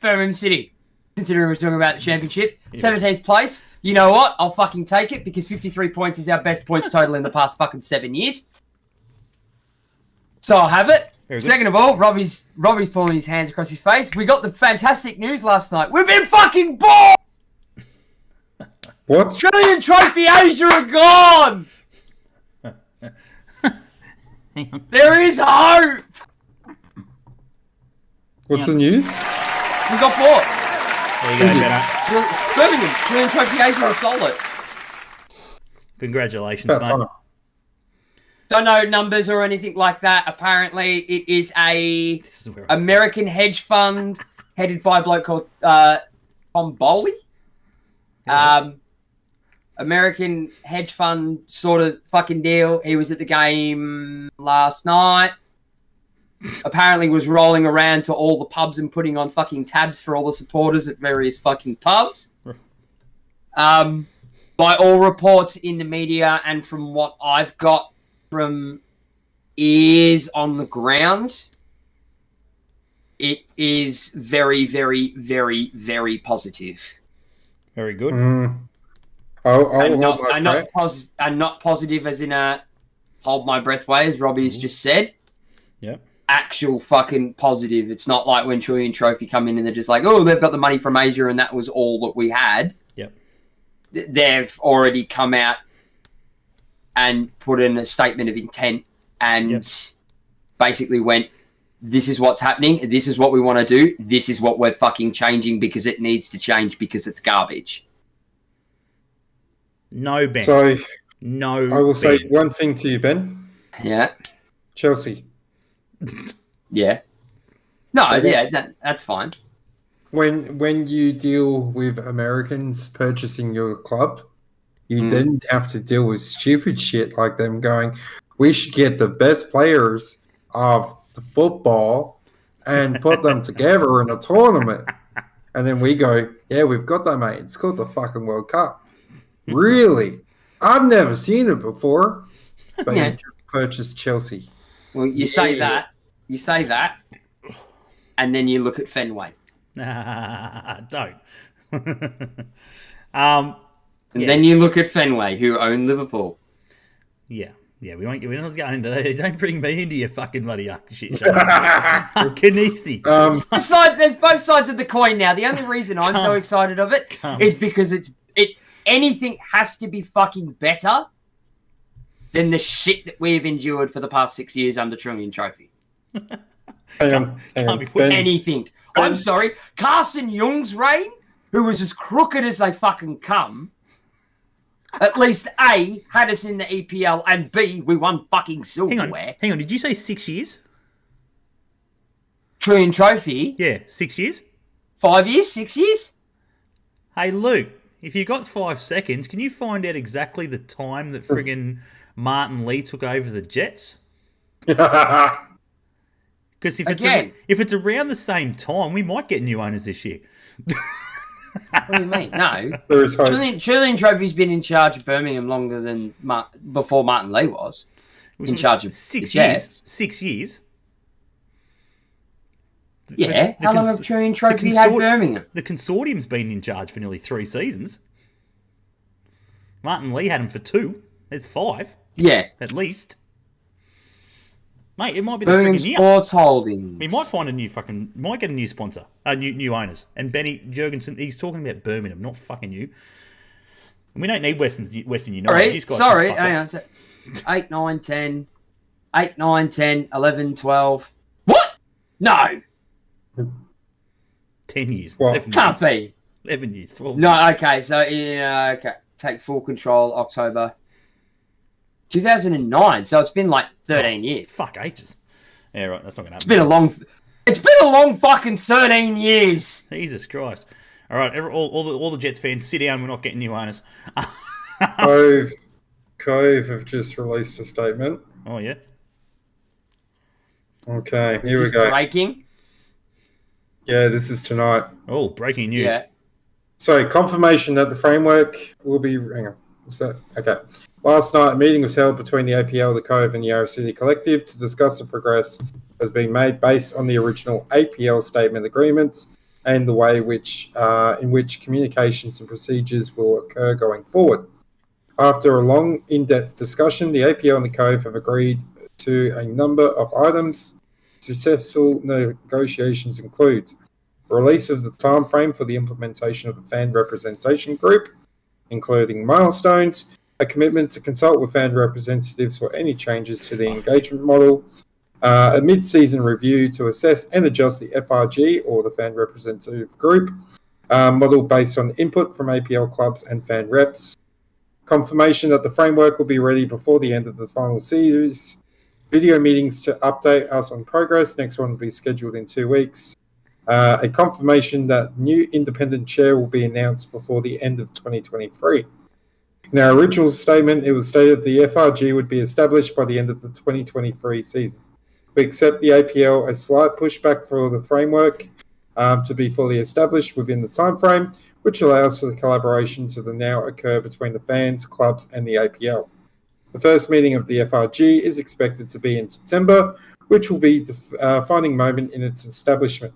Birmingham City. Considering we're talking about the championship, 17th place. You know what? I'll fucking take it because 53 points is our best points total in the past fucking 7 years. So I'll have it. Second of all, Robbie's pulling his hands across his face. We got the fantastic news last night. We've been fucking born! What? Australian Trophy Asia are gone! There is hope! What's the news? We got bought. There you go, Benno. Birmingham, Australian Trophy Asia are solid. Congratulations, About mate. time. Don't know numbers or anything like that. Apparently, it is a American hedge fund headed by a bloke called Tom Bowley. American hedge fund sort of fucking deal. He was at the game last night. Apparently was rolling around to all the pubs and putting on fucking tabs for all the supporters at various fucking pubs. By all reports in the media and from what I've got from ears on the ground, it is very, very, very, very positive. Very good. And not positive as in a hold my breath way, as Robbie's just said. Yep. Actual fucking positive. It's not like when Trillion Trophy come in and they're just like, oh, they've got the money from Asia and that was all that we had. Yep. They've already come out and put in a statement of intent and basically went, this is what's happening. This is what we want to do. This is what we're fucking changing because it needs to change because it's garbage. No, Ben. So, no, I will say Ben. one thing to you, Ben. Yeah. Chelsea. Yeah. No, that's fine. When you deal with Americans purchasing your club, you didn't have to deal with stupid shit like them going, we should get the best players of the football and put them together in a tournament. And then we go, yeah, we've got that, mate. It's called the fucking World Cup. Really? I've never seen it before. But you just purchased Chelsea. Well, you say that, and then you look at Fenway. Don't. Then you look at Fenway, who own Liverpool. Yeah, we won't. We're not going into that. Don't bring me into your fucking bloody shit show. Fucking easy. There's both sides of the coin now. The only reason I'm so excited of it is because anything has to be fucking better than the shit that we've endured for the past 6 years under Trillion Trophy. Hang on. Anything. I'm sorry. Carson Young's reign, who was as crooked as they fucking come, at least A, had us in the EPL, and B, we won fucking silverware. Hang on. Did you say 6 years? Trillion Trophy? Yeah, 6 years. 5 years? 6 years? Hey, Luke, if you got 5 seconds, can you find out exactly the time that friggin' Martin Lee took over the Jets? Because if it's around the same time, we might get new owners this year. What do you mean? No. There is hope. Trillion Trophy's been in charge of Birmingham longer than before Martin Lee was. In charge of 6 the years. Jets. 6 years. Yeah. How long have Trillion Trophy had Birmingham? The consortium's been in charge for nearly 3 seasons. Martin Lee had them for 2. There's 5. Yeah. At least. Mate, it might be the Birmingham friggin' year. Sports Holdings. We might find might get a new sponsor. New owners. And Benny Jurgensen, he's talking about Birmingham, not fucking you. And we don't need Western United. Sorry, hang on. 8, 9, 10. 8, 9, 10, 11, 12. What? No. 10 years. Well, 11 Can't years. be. 11 years. 12 No, okay. So, okay. Take full control October 2009. So it's been like 13 years. Fuck, ages. Yeah, right. That's not going to happen. It's been a long fucking 13 years. Jesus Christ. All right, all the Jets fans, sit down. We're not getting new owners. Cove have just released a statement. Oh, yeah? Okay, This here we is go. breaking. Yeah, this is tonight. Oh, breaking news. Yeah. So, confirmation that the framework will be... Hang on. What's that? Okay. Last night, a meeting was held between the APL, the Cove, and the Yarra City Collective to discuss the progress has been made based on the original APL statement agreements and the way in which communications and procedures will occur going forward. After a long, in-depth discussion, the APL and the Cove have agreed to a number of items. Successful negotiations include release of the time frame for the implementation of the fan representation group, including milestones, a commitment to consult with fan representatives for any changes to the engagement model, a mid-season review to assess and adjust the FRG or the fan representative group model based on input from APL clubs and fan reps, confirmation that the framework will be ready before the end of the final series, video meetings to update us on progress. Next one will be scheduled in 2 weeks. A confirmation that new independent chair will be announced before the end of 2023. In our original statement, it was stated the FRG would be established by the end of the 2023 season. We accept the APL a slight pushback for the framework to be fully established within the timeframe, which allows for the collaboration to now occur between the fans, clubs, and the APL. The first meeting of the FRG is expected to be in September, which will be the defining moment in its establishment.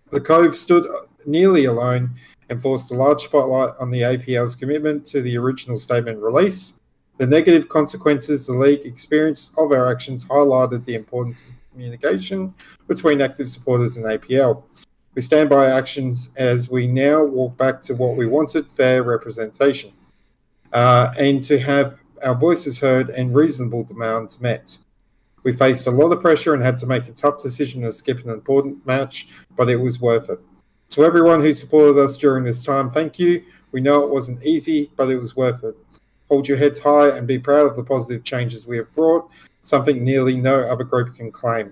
The Cove stood nearly alone and forced a large spotlight on the APL's commitment to the original statement release. The negative consequences the league experienced of our actions highlighted the importance of communication between active supporters and APL. We stand by our actions as we now walk back to what we wanted, fair representation, and to have our voices heard and reasonable demands met. We faced a lot of pressure and had to make a tough decision to skip an important match, but it was worth it. To everyone who supported us during this time, thank you. We know it wasn't easy, but it was worth it. Hold your heads high and be proud of the positive changes we have brought, something nearly no other group can claim.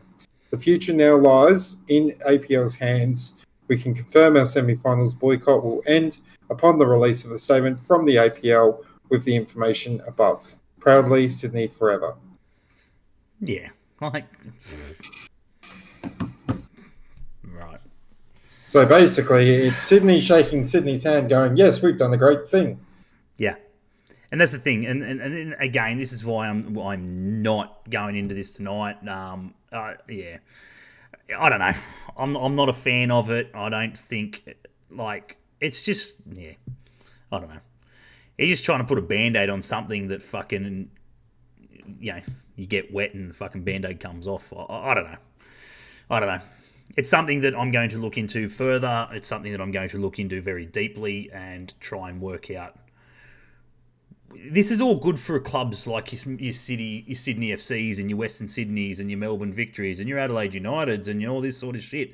The future now lies in APL's hands. We can confirm our semi-finals boycott will end upon the release of a statement from the APL with the information above. Proudly, Sydney forever. Yeah. Right. So basically, it's Sydney shaking Sydney's hand going, yes, we've done a great thing. Yeah. And that's the thing. And again, this is why I'm not going into this tonight. Yeah. I don't know. I'm not a fan of it. I don't think, it's just, yeah. I don't know. He's just trying to put a Band-Aid on something that fucking, you get wet and the fucking Band-Aid comes off. I don't know. It's something that I'm going to look into further. It's something that I'm going to look into very deeply and try and work out. This is all good for clubs like your Sydney FCs and your Western Sydneys and your Melbourne Victories and your Adelaide Uniteds and all this sort of shit,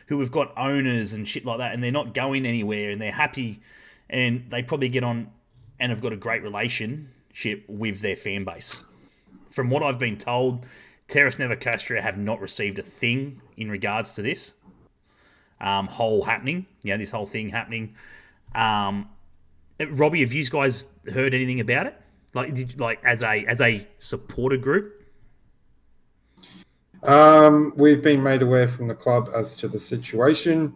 who have got owners and shit like that, and they're not going anywhere and they're happy and they probably get on and have got a great relationship with their fan base. From what I've been told, Terrace Nevacastria have not received a thing in regards to this whole happening. This whole thing happening. Robbie, have you guys heard anything about it? As a supporter group? We've been made aware from the club as to the situation.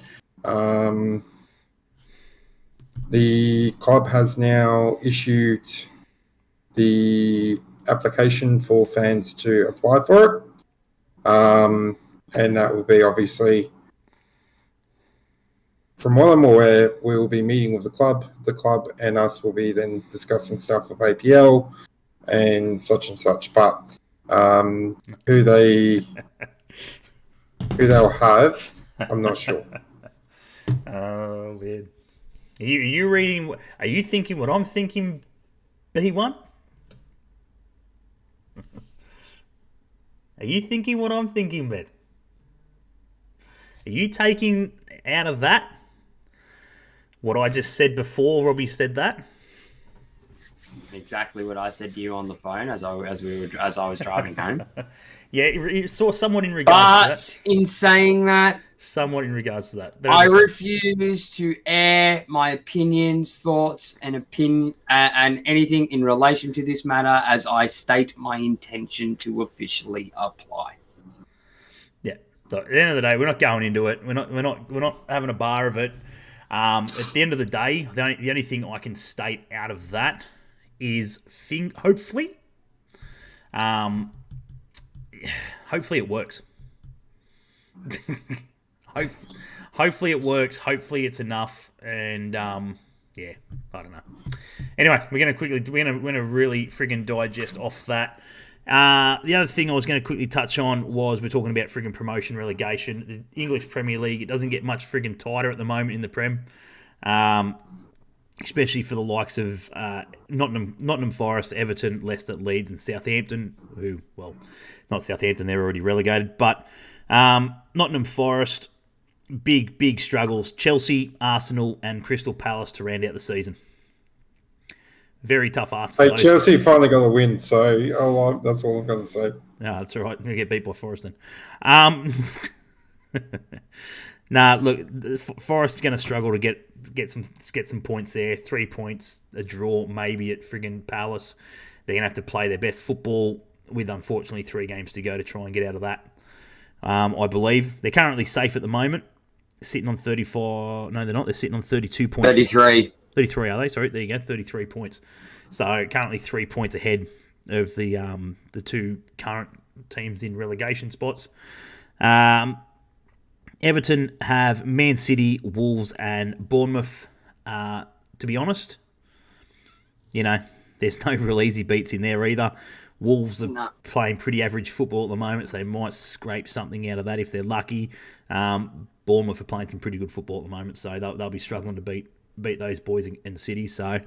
The club has now issued the application for fans to apply for it. And that will be obviously from what I'm aware, we will be meeting with the club. The club and us will be then discussing stuff with APL and such. But who they'll have, I'm not sure. Oh, man. Are you reading? Are you thinking what I'm thinking, B1? Are you thinking what I'm thinking, Ben? Are you taking out of that what I just said before Robbie said that? Exactly what I said to you on the phone as I was driving home. Yeah, you saw somewhat in regards to that. But in saying that, somewhat in regards to that. I refuse to air my opinions, thoughts, and anything in relation to this matter as I state my intention to officially apply. Yeah. So at the end of the day, we're not going into it. We're not having a bar of it. At the end of the day, the only thing I can state out of that is hopefully it works. Hopefully it works. Hopefully it's enough. And yeah, I don't know. Anyway, we're gonna really friggin' digest off that. The other thing I was going to quickly touch on was we're talking about friggin' promotion relegation. The English Premier League, it doesn't get much friggin' tighter at the moment in the Prem. Especially for the likes of Nottingham Forest, Everton, Leicester, Leeds, and Southampton, who, well, not Southampton, they're already relegated, but Nottingham Forest, big struggles. Chelsea, Arsenal, and Crystal Palace to round out the season. Very tough ask for those. Chelsea finally got a win, so that's all I'm going to say. No, that's all right. I'm going to get beat by Forest then. Nah, look, Forest is going to struggle to get some points there. 3 points, a draw maybe at friggin' Palace. They're going to have to play their best football with, unfortunately, 3 games to go to try and get out of that. I believe they're currently safe at the moment, sitting on 34. No, they're not. They're sitting on 32 points. 33 are they? Sorry, there you go. 33 points. So currently 3 points ahead of the 2 current teams in relegation spots. Everton have Man City, Wolves, and Bournemouth. To be honest, there's no real easy beats in there either. Wolves are playing pretty average football at the moment, so they might scrape something out of that if they're lucky. Bournemouth are playing some pretty good football at the moment, so they'll be struggling to beat those boys in City. So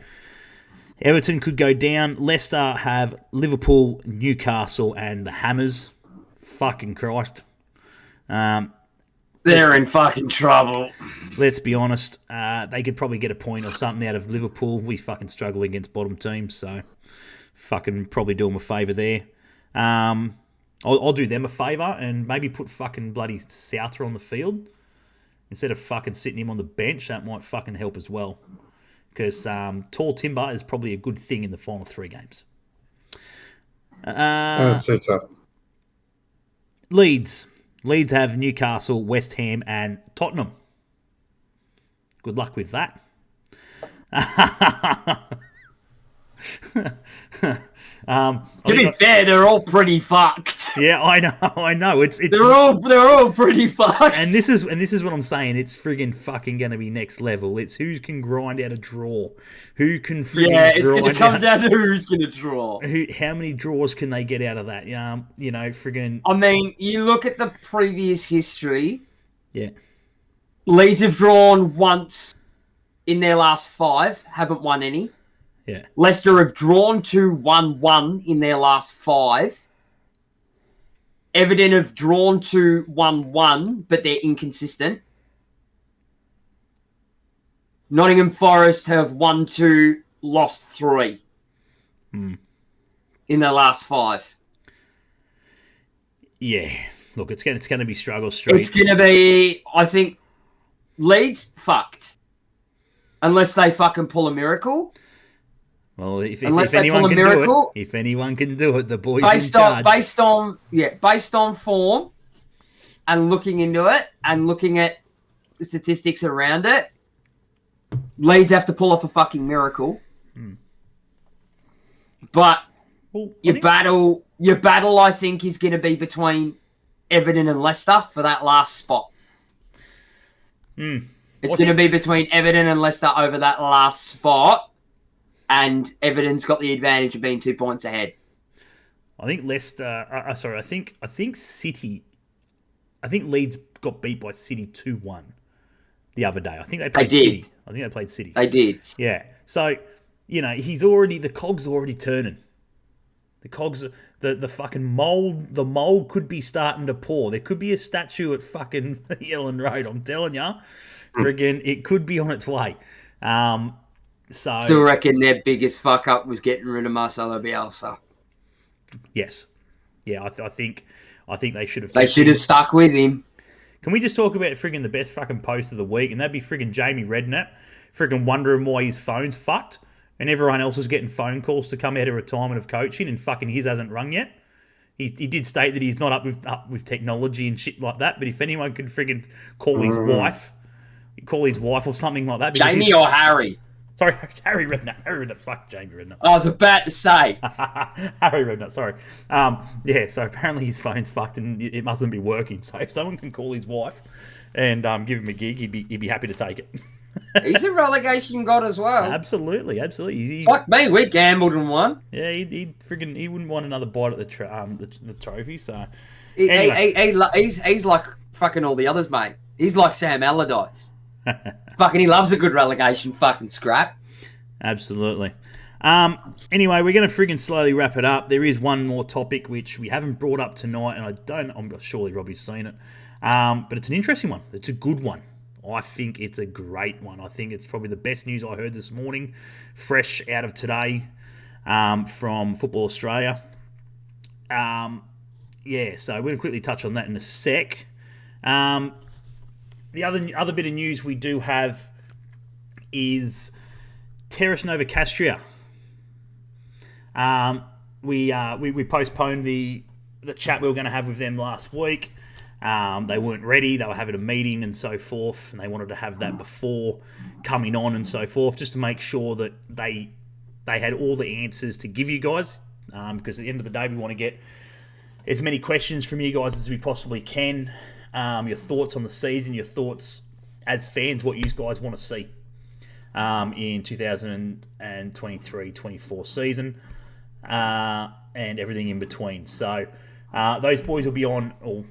Everton could go down. Leicester have Liverpool, Newcastle, and the Hammers. Fucking Christ. They're in fucking trouble. Let's be honest. They could probably get a point or something out of Liverpool. We fucking struggle against bottom teams, so fucking probably do them a favour there. I'll do them a favour and maybe put fucking bloody Souther on the field instead of fucking sitting him on the bench. That might fucking help as well, because tall timber is probably a good thing in the final 3 games. That's so tough. Leeds have Newcastle, West Ham, and Tottenham. Good luck with that. To be fair, they're all pretty fucked. Yeah, I know. It's they're all pretty fucked. And this is what I'm saying. It's friggin' fucking gonna be next level. It's who can grind out a draw, who can friggin' it's gonna come down to who's gonna draw. How many draws can they get out of that? Friggin'. I mean, you look at the previous history. Yeah. Leeds have drawn once in their last 5, haven't won any. Yeah. Leicester have drawn 2-1-1 in their last 5. Everton have drawn 2-1-1, but they're inconsistent. Nottingham Forest have won 2, lost 3 in their last 5. Yeah. Look, it's going to be struggle street. It's going to be, I think, Leeds fucked. Unless they fucking pull a miracle. Well, if anyone can do it, the boys in charge. Based on form and looking into it and looking at the statistics around it, Leeds have to pull off a fucking miracle. But your battle, I think, is going to be between Everton and Leicester for that last spot. It's going to be between Everton and Leicester over that last spot, and Everton's got the advantage of being 2 points ahead. I think Leicester. I think City. I think Leeds got beat by City 2-1 the other day. I think they played City. I think they played City. They did. Yeah. So, the cogs are already turning. The cogs, the fucking mold, the mold could be starting to pour. There could be a statue at fucking Ellen Road. I'm telling you, friggin', it could be on its way. Still reckon their biggest fuck up was getting rid of Marcelo Bielsa. Yes. Yeah, I think they should have. They should have stuck with him. Can we just talk about friggin' the best fucking post of the week? And that'd be friggin' Jamie Redknapp, friggin' wondering why his phone's fucked, and everyone else is getting phone calls to come out of retirement of coaching, and fucking his hasn't rung yet. He did state that he's not up with technology and shit like that. But if anyone could friggin' call his wife or something like that. Jamie or Harry? Sorry, Harry Redknapp. Fuck Jamie Redknapp. I was about to say. Harry Redknapp, sorry. So apparently his phone's fucked and it mustn't be working. So if someone can call his wife and give him a gig, he'd be happy to take it. He's a relegation god as well. Absolutely. Fuck me, we gambled and won. Yeah, he wouldn't want another bite at the trophy. So anyway. He's like fucking all the others, mate. He's like Sam Allardyce. Fucking, he loves a good relegation fucking scrap. Absolutely. Anyway, we're going to friggin' slowly wrap it up. There is one more topic which we haven't brought up tonight, and I'm surely Robbie's seen it. But it's an interesting one. It's a good one. I think it's a great one. I think it's probably the best news I heard this morning, fresh out of today, from Football Australia. So we're going to quickly touch on that in a sec. The other bit of news we do have is Terrace Nova Castria. We postponed the chat we were going to have with them last week. They weren't ready. They were having a meeting and so forth, and they wanted to have that before coming on and so forth, just to make sure that they had all the answers to give you guys. Because at the end of the day, we want to get as many questions from you guys as we possibly can. Your thoughts on the season, your thoughts as fans, what you guys want to see in 2023-24 season, and everything in between. So those boys will be on, or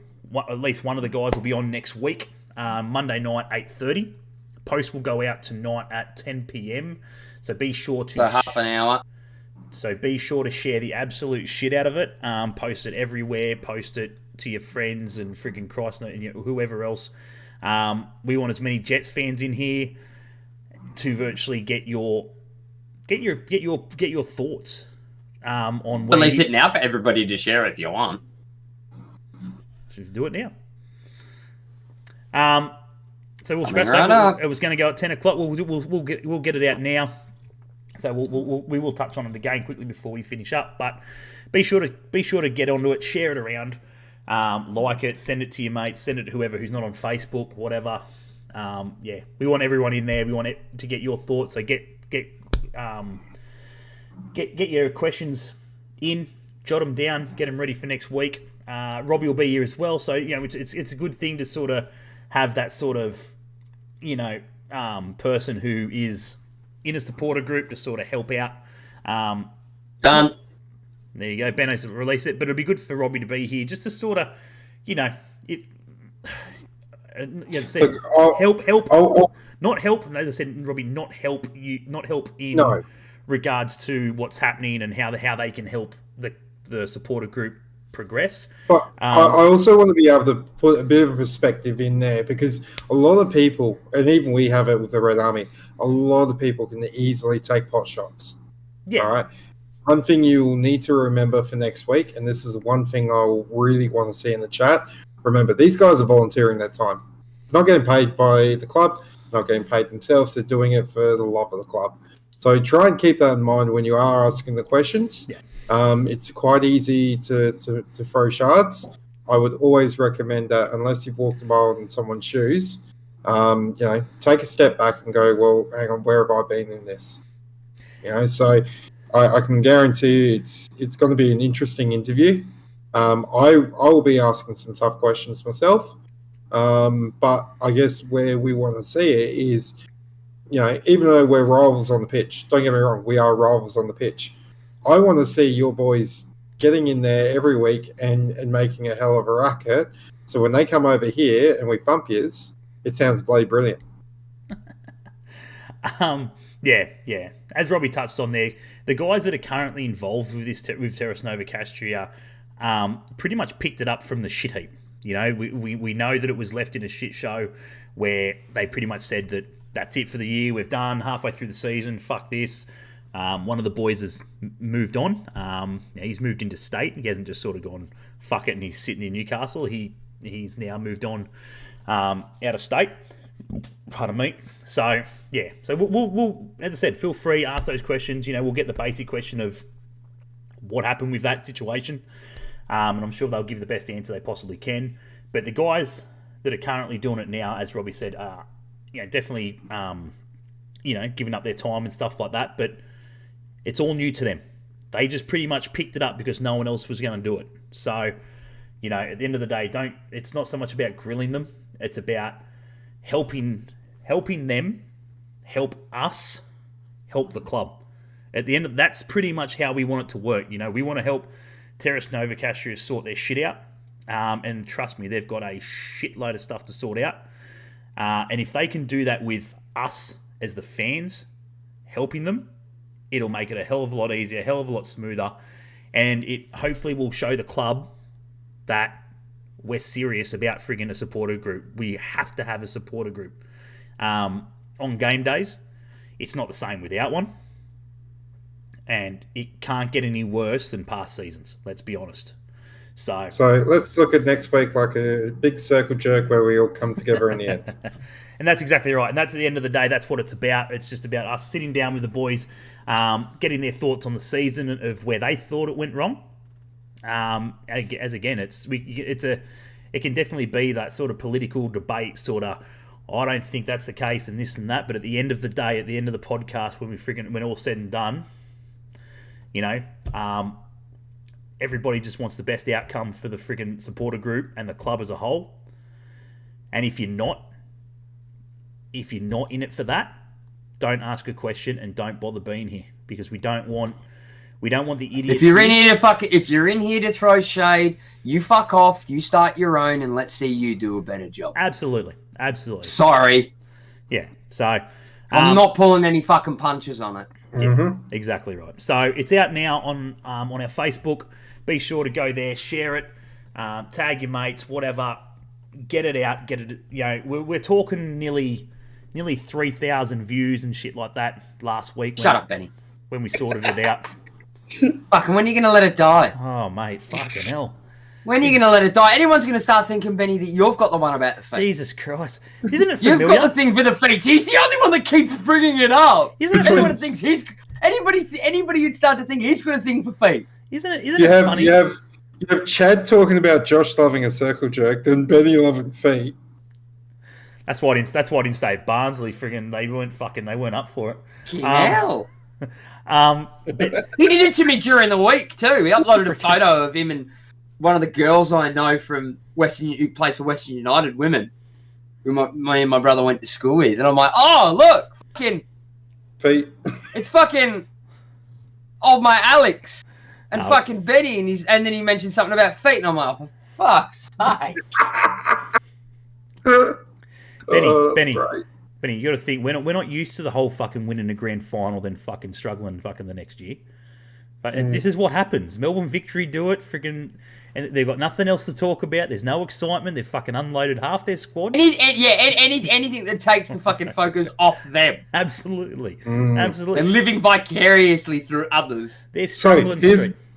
at least one of the guys will be on next week, Monday night, 8:30. Post will go out tonight at 10 p.m. So be sure to... So half an hour. So be sure to share the absolute shit out of it. Post it everywhere. Post it to your friends and friggin' Christnote and whoever else. We want as many Jets fans in here to virtually get your thoughts on. At least it now for everybody to share if you want. Should do it now. So we'll scratch that. It was going to go at 10 o'clock. We'll get it out now. So we will touch on it again quickly before we finish up. But be sure to get onto it, share it around, like it, send it to your mates, send it to whoever who's not on Facebook, whatever. We want everyone in there. We want it to get your thoughts. So get your questions in, jot them down, get them ready for next week. Robbie will be here as well, so it's a good thing to sort of have that sort of person who is in a supporter group to sort of help out. Done. There you go. Benno's released it, but it'd be good for Robbie to be here just to sort of, help. Not help. As I said, Robbie, not help in regards to what's happening and how they can help the supporter group progress. But I also want to be able to put a bit of a perspective in there, because a lot of people, and even we have it with the Red Army, a lot of people can easily take pot shots. Yeah. All right. One thing you will need to remember for next week, and this is one thing I really want to see in the chat, remember, these guys are volunteering their time. Not getting paid by the club, not getting paid themselves. They're doing it for the love of the club. So try and keep that in mind when you are asking the questions. Yeah. It's quite easy to throw shards. I would always recommend that unless you've walked a mile in someone's shoes, take a step back and go, well, hang on, where have I been in this? So I can guarantee it's going to be an interesting interview. I will be asking some tough questions myself. But I guess where we want to see it is, even though we're rivals on the pitch, don't get me wrong, we are rivals on the pitch. I want to see your boys getting in there every week and making a hell of a racket. So when they come over here and we thump yous, it sounds bloody brilliant. Yeah. As Robbie touched on there, the guys that are currently involved with this with Terrace Nova Castria pretty much picked it up from the shit heap. We know that it was left in a shit show where they pretty much said that that's it for the year. We've done halfway through the season. Fuck this. One of the boys has moved on. He's moved into state. He hasn't just sort of gone fuck it and he's sitting in Newcastle. He's now moved on out of state. Pardon me. So yeah. So we'll as I said, feel free, ask those questions. We'll get the basic question of what happened with that situation, and I'm sure they'll give the best answer they possibly can. But the guys that are currently doing it now, as Robbie said, are definitely giving up their time and stuff like that. But it's all new to them. They just pretty much picked it up because no one else was going to do it. So, at the end of the day, it's not so much about grilling them. It's about helping them, help us, help the club. At the end of that's pretty much how we want it to work. We want to help Terrace Nova Castria sort their shit out. And trust me, they've got a shitload of stuff to sort out. And if they can do that with us as the fans helping them, it'll make it a hell of a lot easier, a hell of a lot smoother. And it hopefully will show the club that we're serious about frigging a supporter group. We have to have a supporter group. On game days, it's not the same without one. And it can't get any worse than past seasons, let's be honest. So let's look at next week like a big circle jerk where we all come together in the end. And that's exactly right. And that's at the end of the day, that's what it's about. It's just about us sitting down with the boys, getting their thoughts on the season of where they thought it went wrong. As again, it can definitely be that sort of political debate, sort of. I don't think that's the case, and this and that. But at the end of the day, at the end of the podcast, when all said and done, everybody just wants the best outcome for the friggin' supporter group and the club as a whole. And if you're not in it for that, don't ask a question and don't bother being here, because we don't want the idiots. If you're in here to throw shade, you fuck off. You start your own, and let's see you do a better job. Absolutely. Sorry. Yeah. So I'm not pulling any fucking punches on it. Yeah, exactly right. So it's out now on our Facebook. Be sure to go there, share it, tag your mates, whatever. Get it out. Get it. We're talking nearly 3,000 views and shit like that last week. Shut up, Benny. When we sorted it out. Fucking when are you going to let it die? Oh, mate. Fucking hell. When are you going to let it die? Anyone's going to start thinking, Benny, that you've got the one about the feet. Jesus Christ. Isn't it familiar? You've got the thing for the feet. He's the only one that keeps bringing it up. Isn't it Everyone thinks he's... Anybody would start to think he's got a thing for feet. Isn't it funny? You have Chad talking about Josh loving a circle jerk, then Benny loving feet. That's why I didn't stay at Barnsley. Friggin' they weren't up for it. Hell. But he did it to me during the week too. He uploaded a photo of him and one of the girls I know from who plays for Western United Women, who me and my brother went to school with, and I'm like, oh look, fucking feet. It's fucking old mate Alex and fucking Benny, and then he mentioned something about feet, and I'm like, oh, for fuck's sake. Benny, you got to think we're not used to the whole fucking winning a grand final, then fucking struggling fucking the next year. But this is what happens. Melbourne Victory do it, friggin', and they've got nothing else to talk about. There's no excitement. They've fucking unloaded half their squad. Anything that takes the fucking focus off them. Absolutely. They're living vicariously through others. They're struggling.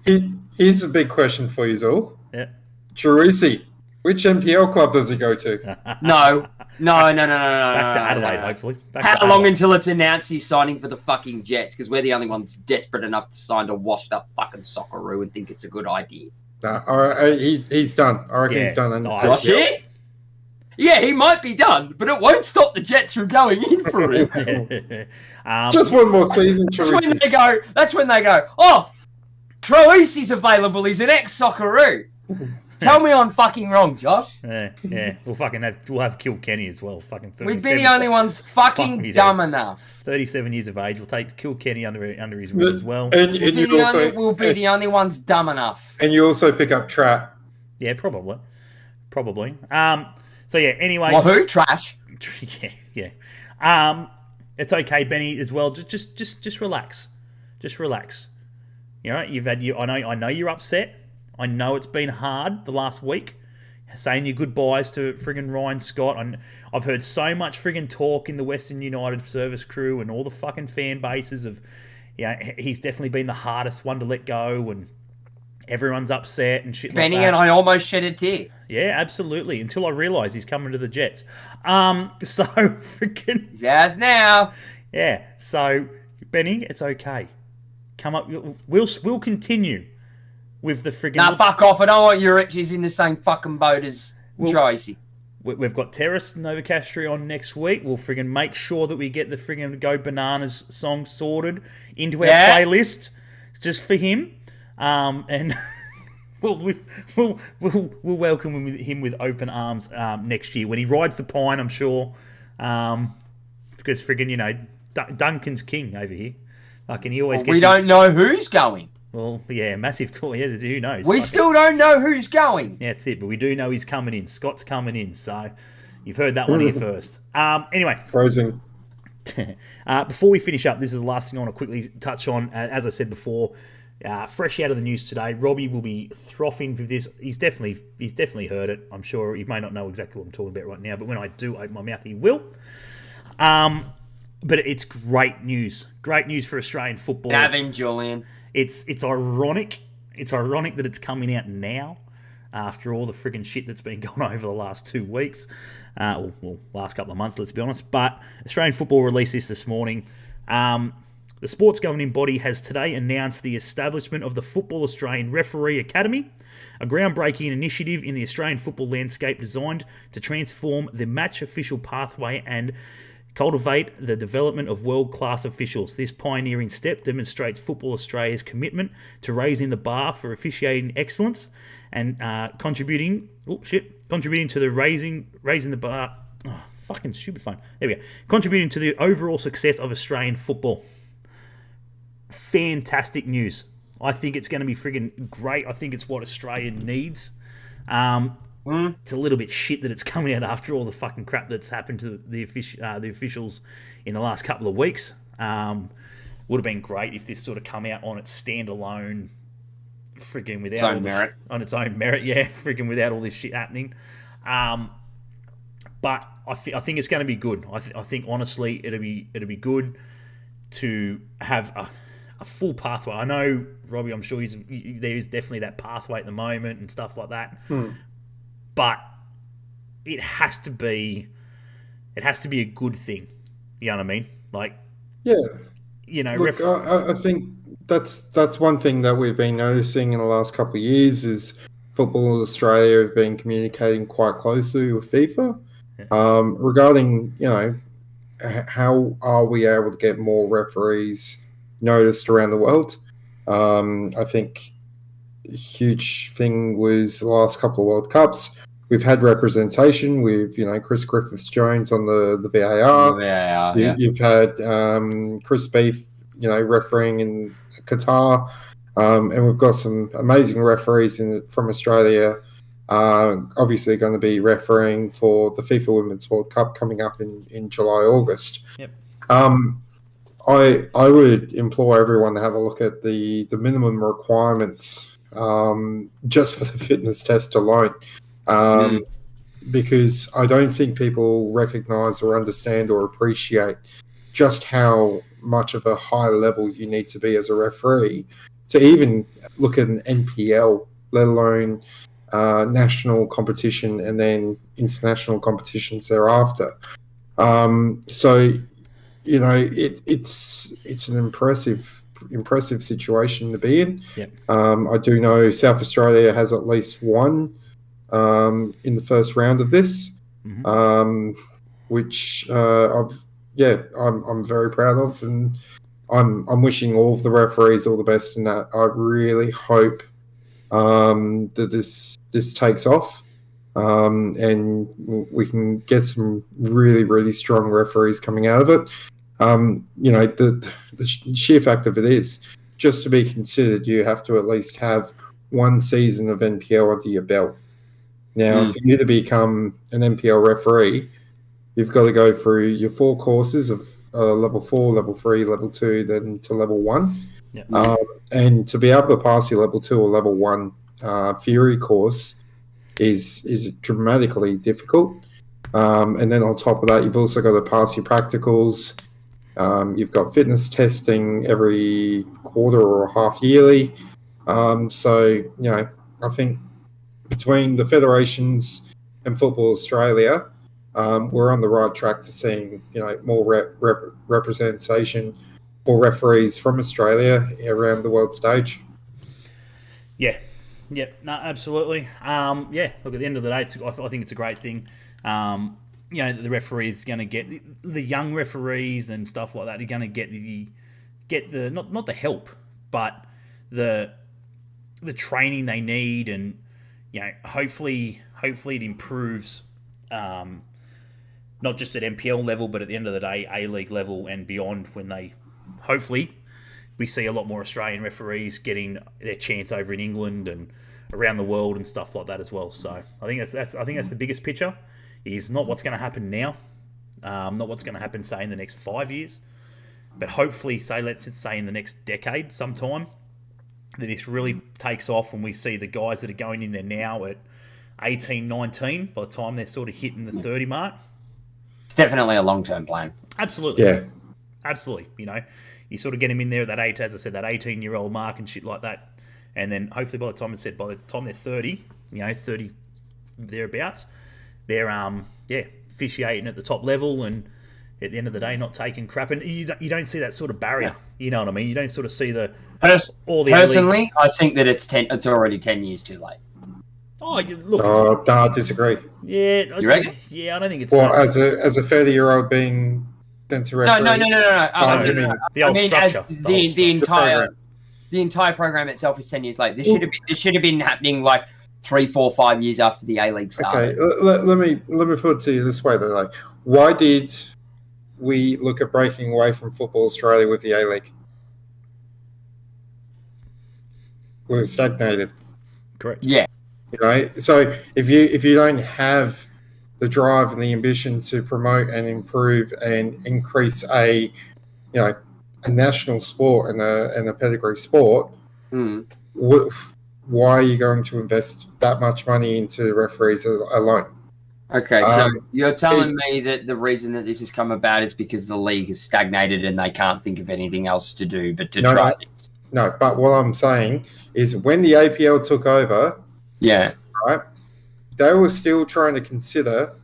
Here's a big question for you all. Yeah. Charisi, which NPL club does he go to? No. Back to Adelaide, hopefully. How long until it's announced he's signing for the fucking Jets? Because we're the only ones desperate enough to sign to washed up fucking Socceroo and think it's a good idea. He's done. I reckon he's done. Yeah, he might be done, but it won't stop the Jets from going in for him. Just one more season, Charisi. That's when they go, oh, Troisi's available. He's an ex-Socceroo. Tell me I'm fucking wrong, Josh. Yeah. We'll have Kilkenny as well. Fucking 37. We'd be the only ones fucking dumb enough. 37 years of age. We'll take Kilkenny under his wing as well. And we'll be the only ones dumb enough. And you also pick up Trap. Yeah, probably. So yeah. Anyway. Well, who? Trash. Yeah. It's okay, Benny, as well. Just relax. Just relax. You know, I know you're upset. I know it's been hard the last week, saying your goodbyes to friggin' Ryan Scott. I've heard so much friggin' talk in the Western United service crew and all the fucking fan bases of, he's definitely been the hardest one to let go, and everyone's upset and shit Benny like that. And I almost shed a tear. Yeah, absolutely. Until I realised he's coming to the Jets. So freaking. He's ours now. Yeah. So Benny, it's okay. Come up. We'll continue with the friggin'. Nah, fuck off. I don't want your riches in the same fucking boat as Tracy. We've got Terrace Novacastri on next week. We'll friggin' make sure that we get the friggin' Go Bananas song sorted into our playlist just for him. And we'll welcome him with open arms next year when he rides the pine, I'm sure. Because friggin', Duncan's king over here. Fucking he always gets. We don't know who's going. Well, yeah, massive tour. Yeah, who knows? We still don't know who's going. Yeah, that's it. But we do know he's coming in. Scott's coming in. So you've heard that one here first. Anyway. Frozen. Before we finish up, this is the last thing I want to quickly touch on. As I said before, fresh out of the news today, Robbie will be frothing with this. He's definitely heard it. I'm sure he may not know exactly what I'm talking about right now, but when I do open my mouth, he will. But it's great news. Great news for Australian football. Have him, Julian. It's ironic. It's ironic that it's coming out now after all the friggin' shit that's been going on over the last 2 weeks. Last couple of months, let's be honest. But Australian football released this morning. The sports governing body has today announced the establishment of the Football Australian Referee Academy, a groundbreaking initiative in the Australian football landscape designed to transform the match official pathway and cultivate the development of world-class officials. This pioneering step demonstrates Football Australia's commitment to raising the bar for officiating excellence and contributing to the raising the bar. Oh, fucking stupid phone. There we go. Contributing to the overall success of Australian football. Fantastic news. I think it's going to be friggin' great. I think it's what Australia needs. It's a little bit shit that it's coming out after all the fucking crap that's happened to the officials in the last couple of weeks. Would have been great if this sort of come out on its standalone, friggin' without on its own merit. Yeah, friggin' without all this shit happening. But I think it's going to be good. I think honestly it'll be good to have a full pathway. I know, Robbie, I'm sure there is definitely that pathway at the moment and stuff like that. But it has to be a good thing. You know what I mean? Like, yeah, Look, I think that's one thing that we've been noticing in the last couple of years is Football Australia have been communicating quite closely with FIFA regarding, how are we able to get more referees noticed around the world. I think a huge thing was the last couple of World Cups. We've had representation with, Chris Griffiths-Jones on the VAR. You've had Chris Beef, refereeing in Qatar. And we've got some amazing referees from Australia, obviously going to be refereeing for the FIFA Women's World Cup coming up in July, August. Yep. I would implore everyone to have a look at the minimum requirements just for the fitness test alone. Because I don't think people recognise or understand or appreciate just how much of a high level you need to be as a referee to even look at an NPL, let alone national competition and then international competitions thereafter. So, it's an impressive situation to be in. Yep. I do know South Australia has at least one in the first round of this, which I'm very proud of, and I'm wishing all of the referees all the best in that. I really hope that this takes off, and we can get some really, really strong referees coming out of it. The sheer fact of it is, just to be considered, you have to at least have one season of NPL under your belt. Now, for you to become an NPL referee, you've got to go through your 4 courses of level 4, level 3, level 2, then to level 1. Yeah. And to be able to pass your level 2 or level 1 theory course is dramatically difficult. And then on top of that, you've also got to pass your practicals. You've got fitness testing every quarter or half yearly. So, I think between the federations and Football Australia, we're on the right track to seeing, more representation for referees from Australia around the world stage. Yeah. Yep. No, absolutely. Look, at the end of the day, I think it's a great thing. The referees are going to get the young referees and stuff like that. Are going to get the not the help, but the training they need, and hopefully it improves. Not just at NPL level, but at the end of the day, A-League level and beyond. When hopefully, we see a lot more Australian referees getting their chance over in England and around the world and stuff like that as well. So I think that's the biggest picture. Is not what's going to happen now, not what's going to happen, say, in the next 5 years, but hopefully, let's say in the next decade sometime, that this really takes off and we see the guys that are going in there now at 18, 19, by the time they're sort of hitting the 30 mark. It's definitely a long-term plan. Absolutely. Yeah. Absolutely. You sort of get them in there at that age, as I said, that 18-year-old mark and shit like that. And then hopefully by the time they're 30, 30 thereabouts, they're officiating at the top level, and at the end of the day, not taking crap. And you don't see that sort of barrier. Yeah. You know what I mean? You don't sort of see personally, I think that it's already 10 years too late. Oh, look. I disagree. Yeah, you reckon? Yeah, I don't think it's. Well, as a 30-year-old being sent to referee. No. I mean, as the entire program itself is 10 years late. This should have been happening like 3, 4, 5 years after the A-League started. Okay, let me put it to you this way though. Like, why did we look at breaking away from Football Australia with the A-League? We were stagnated. Correct. Yeah. So if you don't have the drive and the ambition to promote and improve and increase a national sport and a pedigree sport, why are you going to invest that much money into referees alone? Okay, so you're telling me that the reason that this has come about is because the league has stagnated and they can't think of anything else to do but to try this. No, but what I'm saying is when the APL took over, right, they were still trying to consider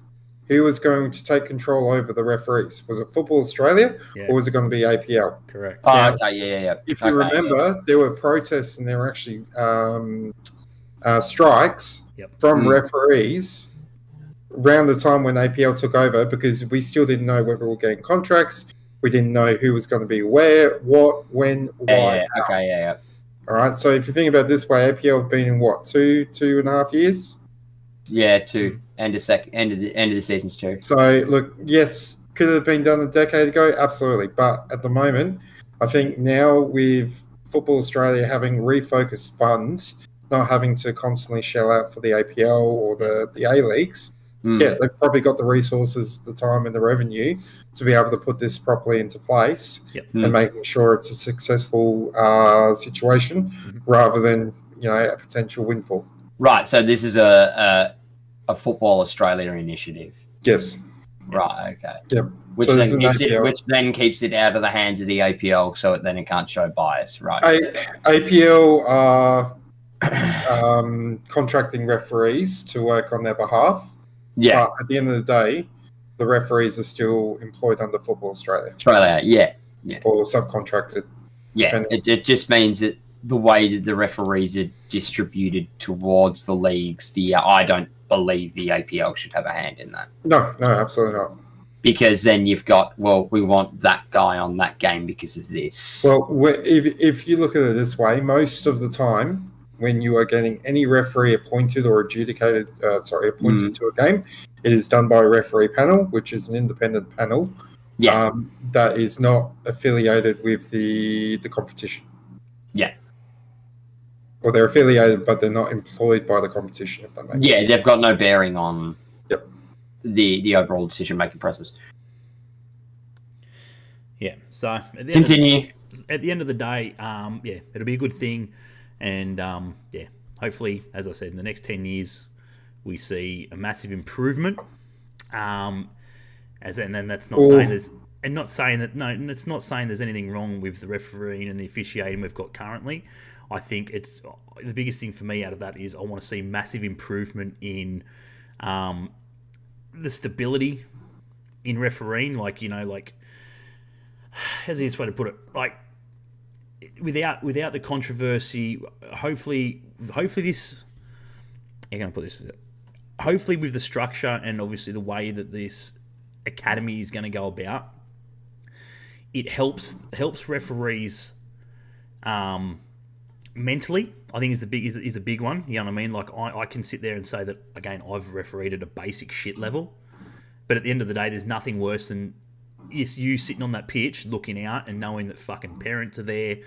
who was going to take control over the referees. Was it Football Australia or was it going to be APL? Correct. Oh, okay, yeah. If you remember, there were protests and there were actually strikes from referees around the time when APL took over, because we still didn't know whether we were getting contracts. We didn't know who was going to be where, what, when, why. Yeah. All right. So if you think about it this way, APL have been in what, 2.5 years? Yeah, 2. End of the season's 2. So look, yes, could it have been done a decade ago? Absolutely. But at the moment, I think now with Football Australia having refocused funds, not having to constantly shell out for the APL or the A-Leagues, they've probably got the resources, the time and the revenue to be able to put this properly into place and making sure it's a successful situation rather than, a potential windfall. Right. So this is a Football Australia initiative. Yes. Right. Okay. Yep. Which then keeps it out of the hands of the APL, so then it can't show bias. Right. APL are contracting referees to work on their behalf. Yeah. But at the end of the day, the referees are still employed under Football Australia. Yeah. Or subcontracted. Yeah. It just means that the way that the referees are distributed towards the leagues, I don't believe the APL should have a hand in that. No, absolutely not. Because then you've got, we want that guy on that game because of this. Well, if you look at it this way, most of the time when you are getting any referee appointed or appointed to a game, it is done by a referee panel, which is an independent panel that is not affiliated with the competition. Yeah. Or they're affiliated, but they're not employed by the competition, if that makes sense. Yeah, they've got no bearing on the overall decision-making process. Yeah, so at the end of the day, it'll be a good thing. And, hopefully, as I said, in the next 10 years, we see a massive improvement. And then that's not saying there's... And not saying that... No, it's not saying there's anything wrong with the refereeing and the officiating we've got currently. I think it's the biggest thing for me out of that is I want to see massive improvement in the stability in refereeing. Like, how's the easiest way to put it? Like, without the controversy, hopefully this. How can I put this? Hopefully, with the structure and obviously the way that this academy is going to go about, it helps referees. Mentally, I think is a big one. You know what I mean? Like I can sit there and say that again. I've refereed at a basic shit level, but at the end of the day, there's nothing worse than you sitting on that pitch, looking out and knowing that fucking parents are there,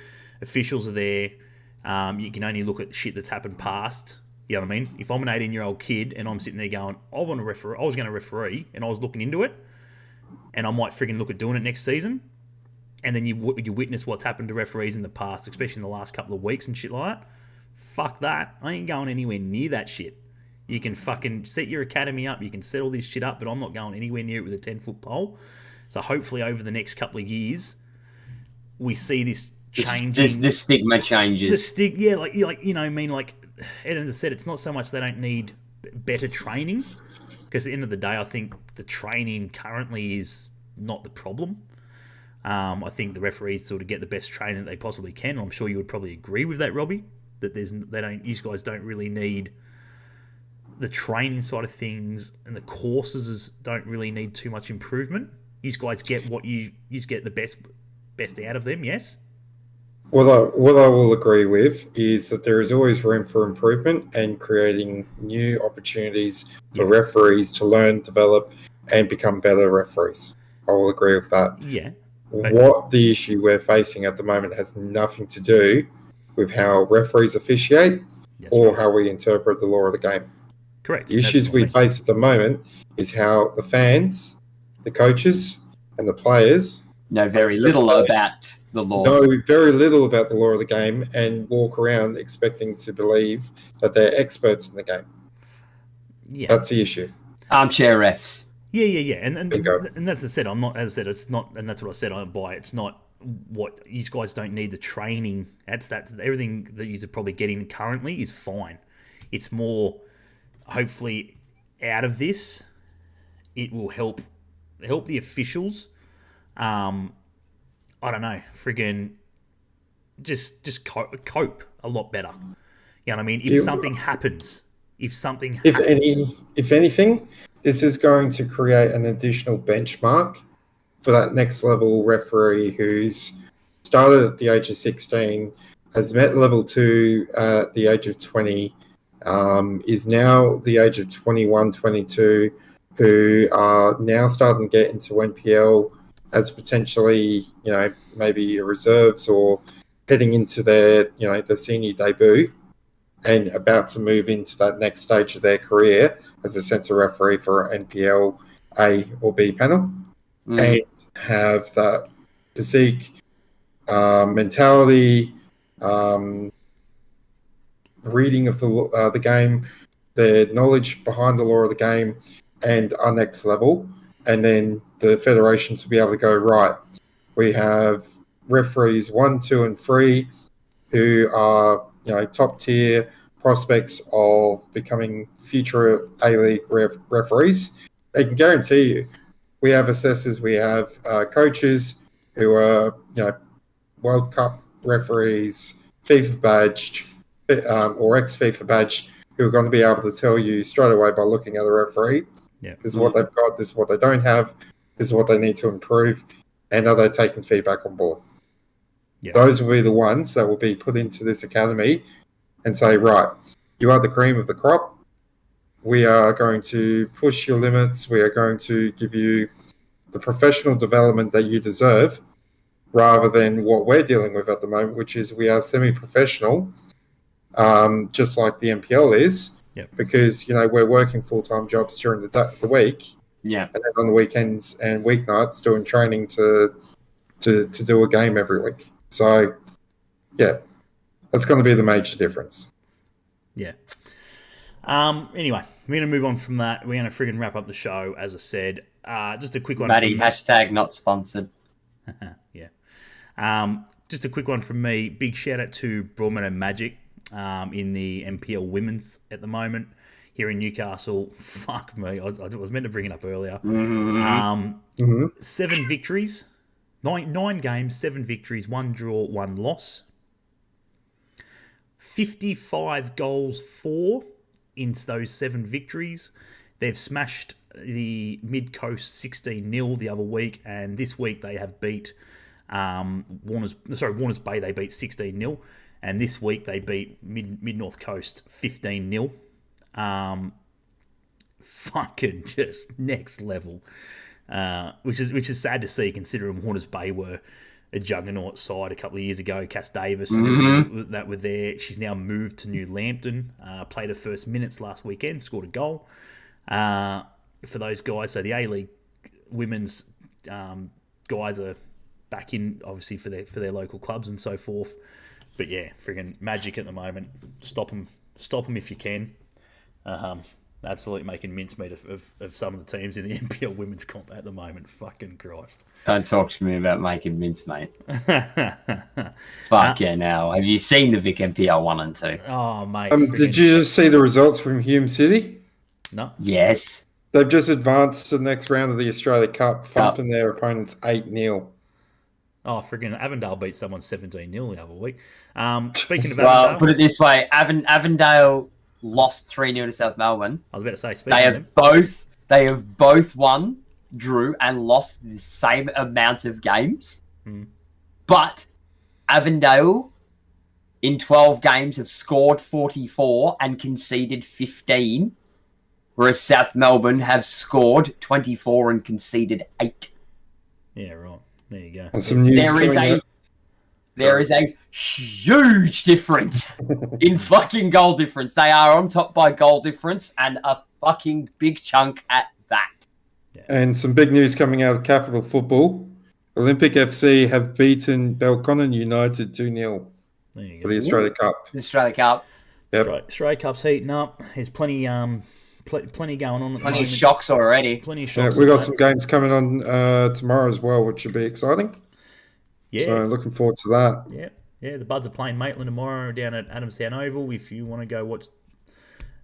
officials are there. You can only look at shit that's happened past. You know what I mean? If I'm an 18-year-old kid and I'm sitting there going, I was going to referee, and I was looking into it, and I might friggin' look at doing it next season. And then you witness what's happened to referees in the past, especially in the last couple of weeks and shit like that. Fuck that. I ain't going anywhere near that shit. You can fucking set your academy up. You can set all this shit up, but I'm not going anywhere near it with a 10-foot pole. So hopefully over the next couple of years, we see this changing. The stigma changes. As I said, it's not so much they don't need better training, because at the end of the day, I think the training currently is not the problem. I think the referees sort of get the best training that they possibly can. I'm sure you would probably agree with that, Robbie. That you guys don't really need the training side of things, and the courses don't really need too much improvement. You guys get what you get the best out of them. Yes. What I will agree with is that there is always room for improvement and creating new opportunities for referees to learn, develop, and become better referees. I will agree with that. Yeah. What the issue we're facing at the moment has nothing to do with how referees officiate how we interpret the law of the game. Correct. The issues we face at the moment is how the fans, the coaches, and the players know very little about the laws. Know very little about the law of the game and walk around expecting to believe that they're experts in the game. Yeah. That's the issue. Armchair refs. Yeah. And that's the said. I'm not, as I said, it's not, and that's what I said. I buy. It's not what you guys don't need the training. That's everything that you're probably getting currently is fine. It's more, hopefully, out of this, it will help the officials. I don't know, friggin' just cope a lot better. You know what I mean? If something happens. If anything, this is going to create an additional benchmark for that next level referee who's started at the age of 16, has met level 2 at the age of 20, is now the age of 21, 22, who are now starting to get into NPL as potentially, maybe reserves or heading into their senior debut and about to move into that next stage of their career as a centre referee for NPL A or B panel, and have that physique, mentality, reading of the game, their knowledge behind the law of the game, and our next level. And then the federations will be able to go, right, we have referees 1, 2, and 3 who are, top tier prospects of becoming future A-League referees. I can guarantee you, we have assessors, we have coaches who are, World Cup referees, FIFA badged, or ex-FIFA badged, who are going to be able to tell you straight away by looking at a referee, this is what they've got, this is what they don't have, this is what they need to improve, and are they taking feedback on board? Yeah. Those will be the ones that will be put into this academy and say, right, you are the cream of the crop. We are going to push your limits. We are going to give you the professional development that you deserve, rather than what we're dealing with at the moment, which is we are semi-professional, just like the NPL is, because, we're working full-time jobs during the week, and then on the weekends and weeknights doing training to do a game every week. So, yeah, that's going to be the major difference. Yeah. Anyway, we're going to move on from that. We're going to friggin' wrap up the show, as I said. Just a quick one. Maddie, hashtag not sponsored. Yeah. Just a quick one from me. Big shout out to Broadmeadow Magic in the NPL Women's at the moment here in Newcastle. Fuck me. I was meant to bring it up earlier. 7 victories. 9 games, 7 victories, 1 draw, 1 loss. 55 goals for in those 7 victories. They've smashed the Mid Coast 16-0 the other week, and this week they have beat Warners Bay. They beat 16-0, and this week they beat Mid North Coast 15-0. Fucking just next level, which is sad to see, considering Warners Bay were a juggernaut side a couple of years ago. Cass Davis and that were there. She's now moved to New Lambton. Played her first minutes last weekend. Scored a goal for those guys. So the A-League women's guys are back in, obviously, for their local clubs and so forth. But yeah, friggin' Magic at the moment. Stop them if you can. Absolutely making mincemeat of some of the teams in the NPL women's comp at the moment. Fucking Christ. Don't talk to me about making mincemeat. Fuck yeah, now. Have you seen the Vic NPL 1 and 2? Oh, mate. Did you just see the results from Hume City? No. Yes. They've just advanced to the next round of the Australia Cup, thumping their opponents 8-0. Oh, friggin' Avondale beat someone 17-0 the other week. Speaking of Avondale... Well, put it this way. Avondale lost 3-0 to South Melbourne. I was about to say, they have both won, drew, and lost the same amount of games. But Avondale, in 12 games, have scored 44 and conceded 15, whereas South Melbourne have scored 24 and conceded 8. Yeah, right. There you go. And some news there is a huge difference in fucking goal difference. They are on top by goal difference, and a fucking big chunk at that. Yeah. And some big news coming out of Capital Football. Olympic FC have beaten Belconnen United 2-0 for the Australia Cup. The Australia Cup. Yep. Australia Cup's heating up. There's plenty going on at the moment. Plenty of shocks already. Plenty of shocks. Yeah, we got some games coming on tomorrow as well, which should be exciting. Yeah. So looking forward to that. Yeah. The Buds are playing Maitland tomorrow down at Adamstown Oval. If you want to go watch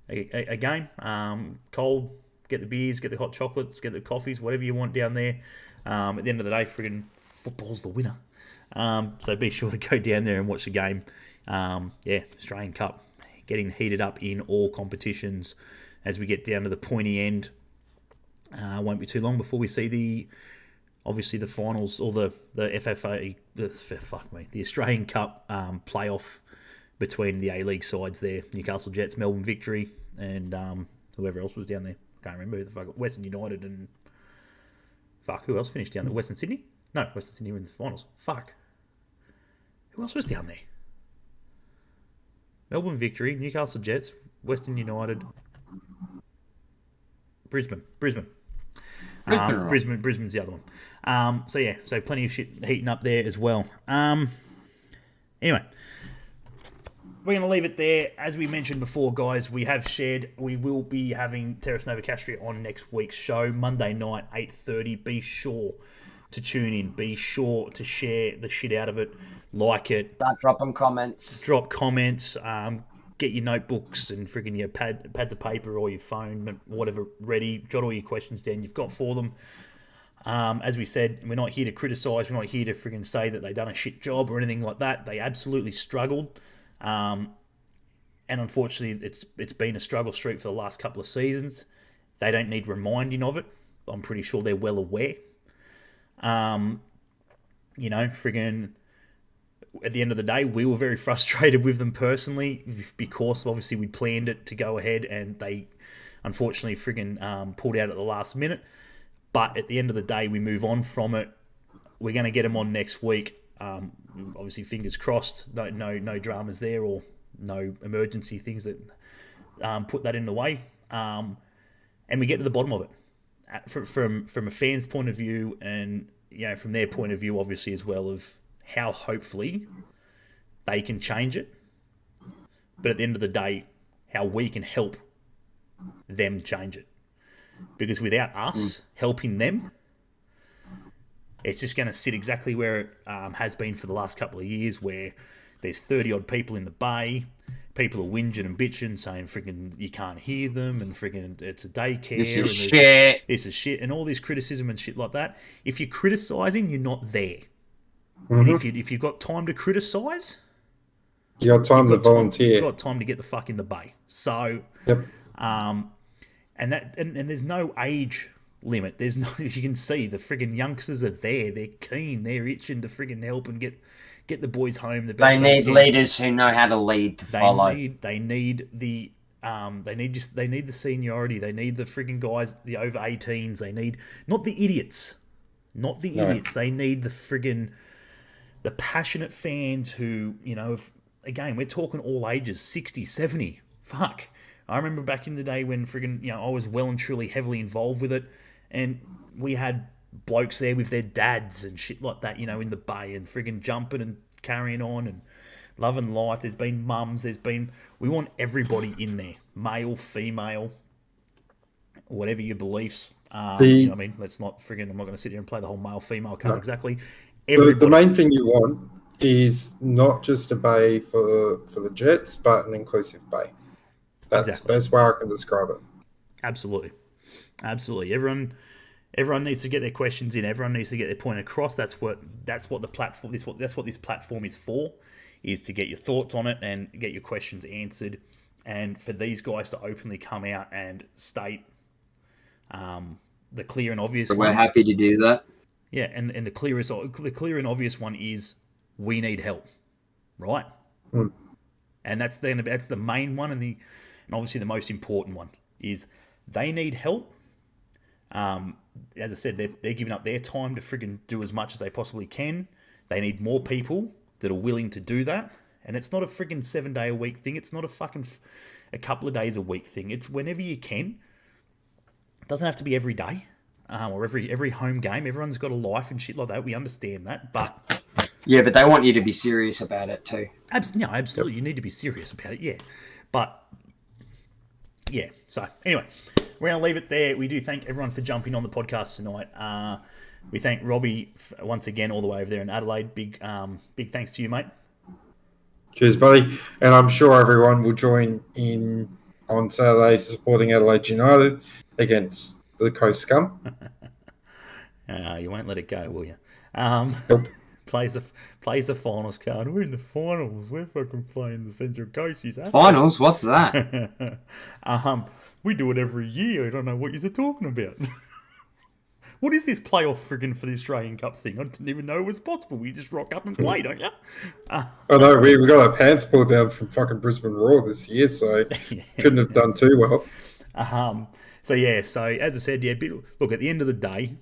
a game, cold, get the beers, get the hot chocolates, get the coffees, whatever you want down there. At the end of the day, friggin' football's the winner. So be sure to go down there and watch the game. Australian Cup getting heated up in all competitions as we get down to the pointy end. Won't be too long before we see the finals, or the FFA, the Australian Cup playoff between the A-League sides there. Newcastle Jets, Melbourne Victory, and whoever else was down there. Can't remember who the fuck. Western United and... who else finished down there? Western Sydney? No, Western Sydney were in the finals. Who else was down there? Melbourne Victory, Newcastle Jets, Western United, Brisbane. Brisbane's the other one. So plenty of shit heating up there as well. Anyway, we're going to leave it there. As we mentioned before, guys, we will be having Terrace Nova Castria on next week's show, Monday night, 8:30. Be sure to tune in. Be sure to share the shit out of it. Like it. Start dropping comments. Drop comments. Get your notebooks and friggin' your pads of paper or your phone, whatever, ready. Jot all your questions down you've got for them. As we said, we're not here to criticise. We're not here to friggin' say that they've done a shit job or anything like that. They absolutely struggled. And unfortunately, it's been a struggle streak for the last couple of seasons. They don't need reminding of it. I'm pretty sure they're well aware. Friggin' at the end of the day, we were very frustrated with them personally because obviously we planned it to go ahead and they unfortunately friggin' pulled out at the last minute. But at the end of the day, we move on from it. We're going to get them on next week. Obviously, fingers crossed, no dramas there or no emergency things that put that in the way. And we get to the bottom of it from a fan's point of view, and from their point of view, obviously as well, of how hopefully they can change it. But at the end of the day, how we can help them change it. Because without us helping them, it's just going to sit exactly where it has been for the last couple of years, where there's 30-odd people in the bay, people are whinging and bitching, saying friggin' you can't hear them, and friggin' it's a daycare. This is shit, and all this criticism and shit like that. If you're criticising, you're not there. And if you've got time to criticise, you got time to volunteer. You've got time to get the fuck in the bay. So, and there's no age limit. There's no. You can see the friggin' youngsters are there. They're keen. They're itching to friggin' help and get the boys home. They need leaders who know how to lead to follow. They need the seniority. They need the friggin' guys, the over 18s. They need not the idiots. They need the friggin' the passionate fans who, again, we're talking all ages, 60, 70. Fuck. I remember back in the day when friggin', I was well and truly heavily involved with it, and we had blokes there with their dads and shit like that, in the bay, and friggin' jumping and carrying on and loving life. There's been mums, we want everybody in there, male, female, whatever your beliefs. Let's not friggin', I'm not going to sit here and play the whole male-female card exactly. The main thing you want is not just a bay for the Jets, but an inclusive bay. That's the best way I can describe it. Absolutely. Everyone needs to get their questions in. Everyone needs to get their point across. That's what the platform. That's what this platform is for, is to get your thoughts on it and get your questions answered, and for these guys to openly come out and state the clear and obvious. So we're happy to do that. Yeah, and the clear and obvious one is we need help, right? And that's the main one, and obviously the most important one is they need help. As I said, they're giving up their time to friggin' do as much as they possibly can. They need more people that are willing to do that, and it's not a friggin' 7-day-a-week thing. It's not a fucking a couple of days a week thing. It's whenever you can. It doesn't have to be every day. Or every home game. Everyone's got a life and shit like that. We understand that, but yeah, but they want you to be serious about it too. Absolutely, you need to be serious about it. Yeah, but yeah. So anyway, we're gonna leave it there. We do thank everyone for jumping on the podcast tonight. We thank Robbie once again all the way over there in Adelaide. Big thanks to you, mate. Cheers, buddy. And I'm sure everyone will join in on Saturday supporting Adelaide United against the Coast Scum. You won't let it go, will you? Nope. Plays the finals card. We're in the finals. We're fucking playing the Central Coast. Finals? What's that? We do it every year. I don't know what you're talking about. What is this playoff friggin' for the Australian Cup thing? I didn't even know it was possible. We just rock up and play, don't you? I know, we got our pants pulled down from fucking Brisbane Roar this year, so couldn't have done too well. So as I said, look, at the end of the day,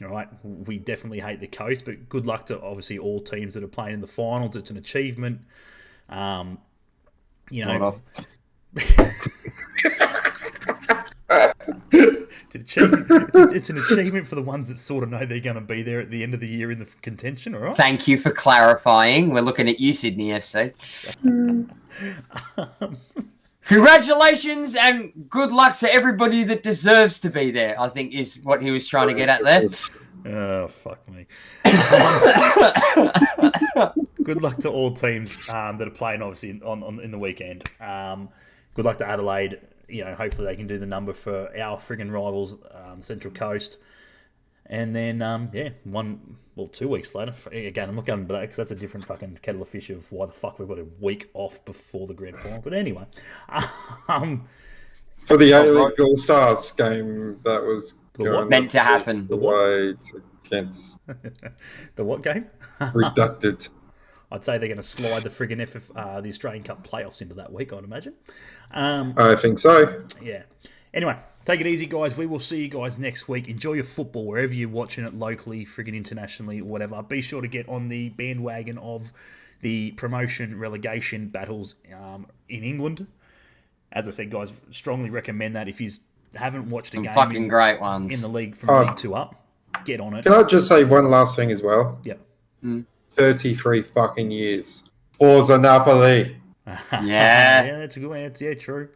all right, we definitely hate the Coast, but good luck to obviously all teams that are playing in the finals. It's an achievement. It's an achievement for the ones that sort of know they're going to be there at the end of the year in the contention, all right? Thank you for clarifying. We're looking at you, Sydney FC. Congratulations and good luck to everybody that deserves to be there, I think is what he was trying to get at there. Oh, fuck me. Good luck to all teams that are playing, obviously, in the weekend. Good luck to Adelaide. Hopefully they can do the number for our friggin' rivals, Central Coast. And then, 2 weeks later. Again, I'm not going into that because that's a different fucking kettle of fish of why the fuck we've got a week off before the grand final. But anyway. For the A-League All-Stars game, that was meant to happen. The way to Kent's. The what game? Reducted. I'd say they're going to slide the friggin' the Australian Cup playoffs into that week, I'd imagine. I think so. Yeah. Anyway, take it easy, guys. We will see you guys next week. Enjoy your football wherever you're watching it, locally, friggin' internationally, whatever. Be sure to get on the bandwagon of the promotion relegation battles in England. As I said, guys, strongly recommend that. If you haven't watched a game fucking great ones in the league from League 2 up, get on it. Can I just say one last thing as well? Yep. 33 fucking years. Forza Napoli. Yeah. That's a good one. Yeah, true.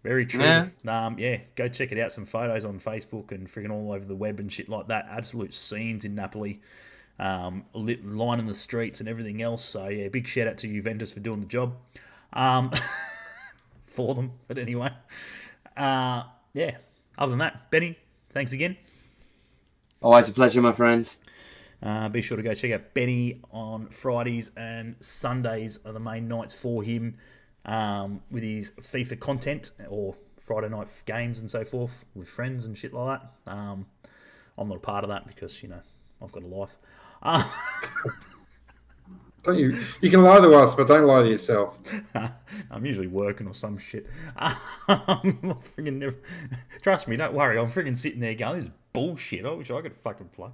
Very true. Yeah. Go check it out. Some photos on Facebook and friggin' all over the web and shit like that. Absolute scenes in Napoli. Lining the streets and everything else. So, yeah, big shout out to Juventus for doing the job. For them, but anyway. Yeah. Other than that, Benny, thanks again. Always a pleasure, my friends. Be sure to go check out Benny on Fridays and Sundays are the main nights for him with his FIFA content or Friday night games and so forth with friends and shit like that. I'm not a part of that because, I've got a life. Don't you can lie to us, but don't lie to yourself. I'm usually working or some shit. Friggin' never... Trust me, don't worry. I'm friggin' sitting there going, this is bullshit. I wish I could fucking play.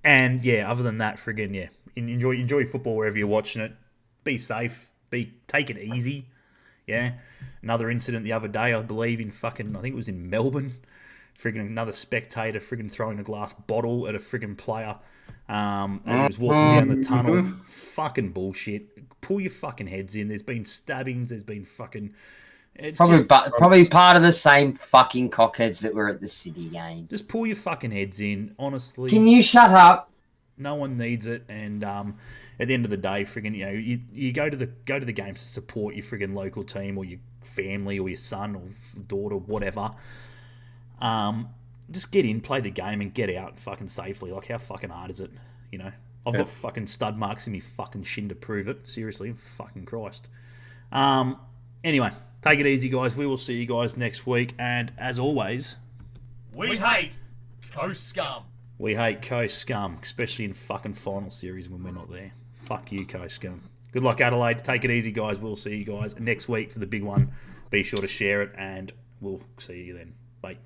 And yeah, other than that, friggin' yeah, enjoy football wherever you're watching it. Be safe. Take it easy. Yeah. Another incident the other day, I believe I think it was in Melbourne. Friggin' another spectator friggin' throwing a glass bottle at a friggin' player as he was walking down the tunnel. Fucking bullshit. Pull your fucking heads in. There's been stabbings. There's been fucking... Probably part of the same fucking cockheads that were at the City game. Just pull your fucking heads in, honestly. Can you shut up? No one needs it, and at the end of the day, friggin', you go to the games to support your friggin' local team or your family or your son or daughter, whatever. Just get in, play the game, and get out fucking safely. Like, how fucking hard is it? I've got fucking stud marks in me fucking shin to prove it. Seriously, fucking Christ. Anyway, take it easy, guys. We will see you guys next week, and as always, we hate Coast Scum. We hate Coast Scum, especially in fucking final series when we're not there. Fuck you, Coast Scum. Good luck, Adelaide. Take it easy, guys. We'll see you guys next week for the big one. Be sure to share it, and we'll see you then. Bye.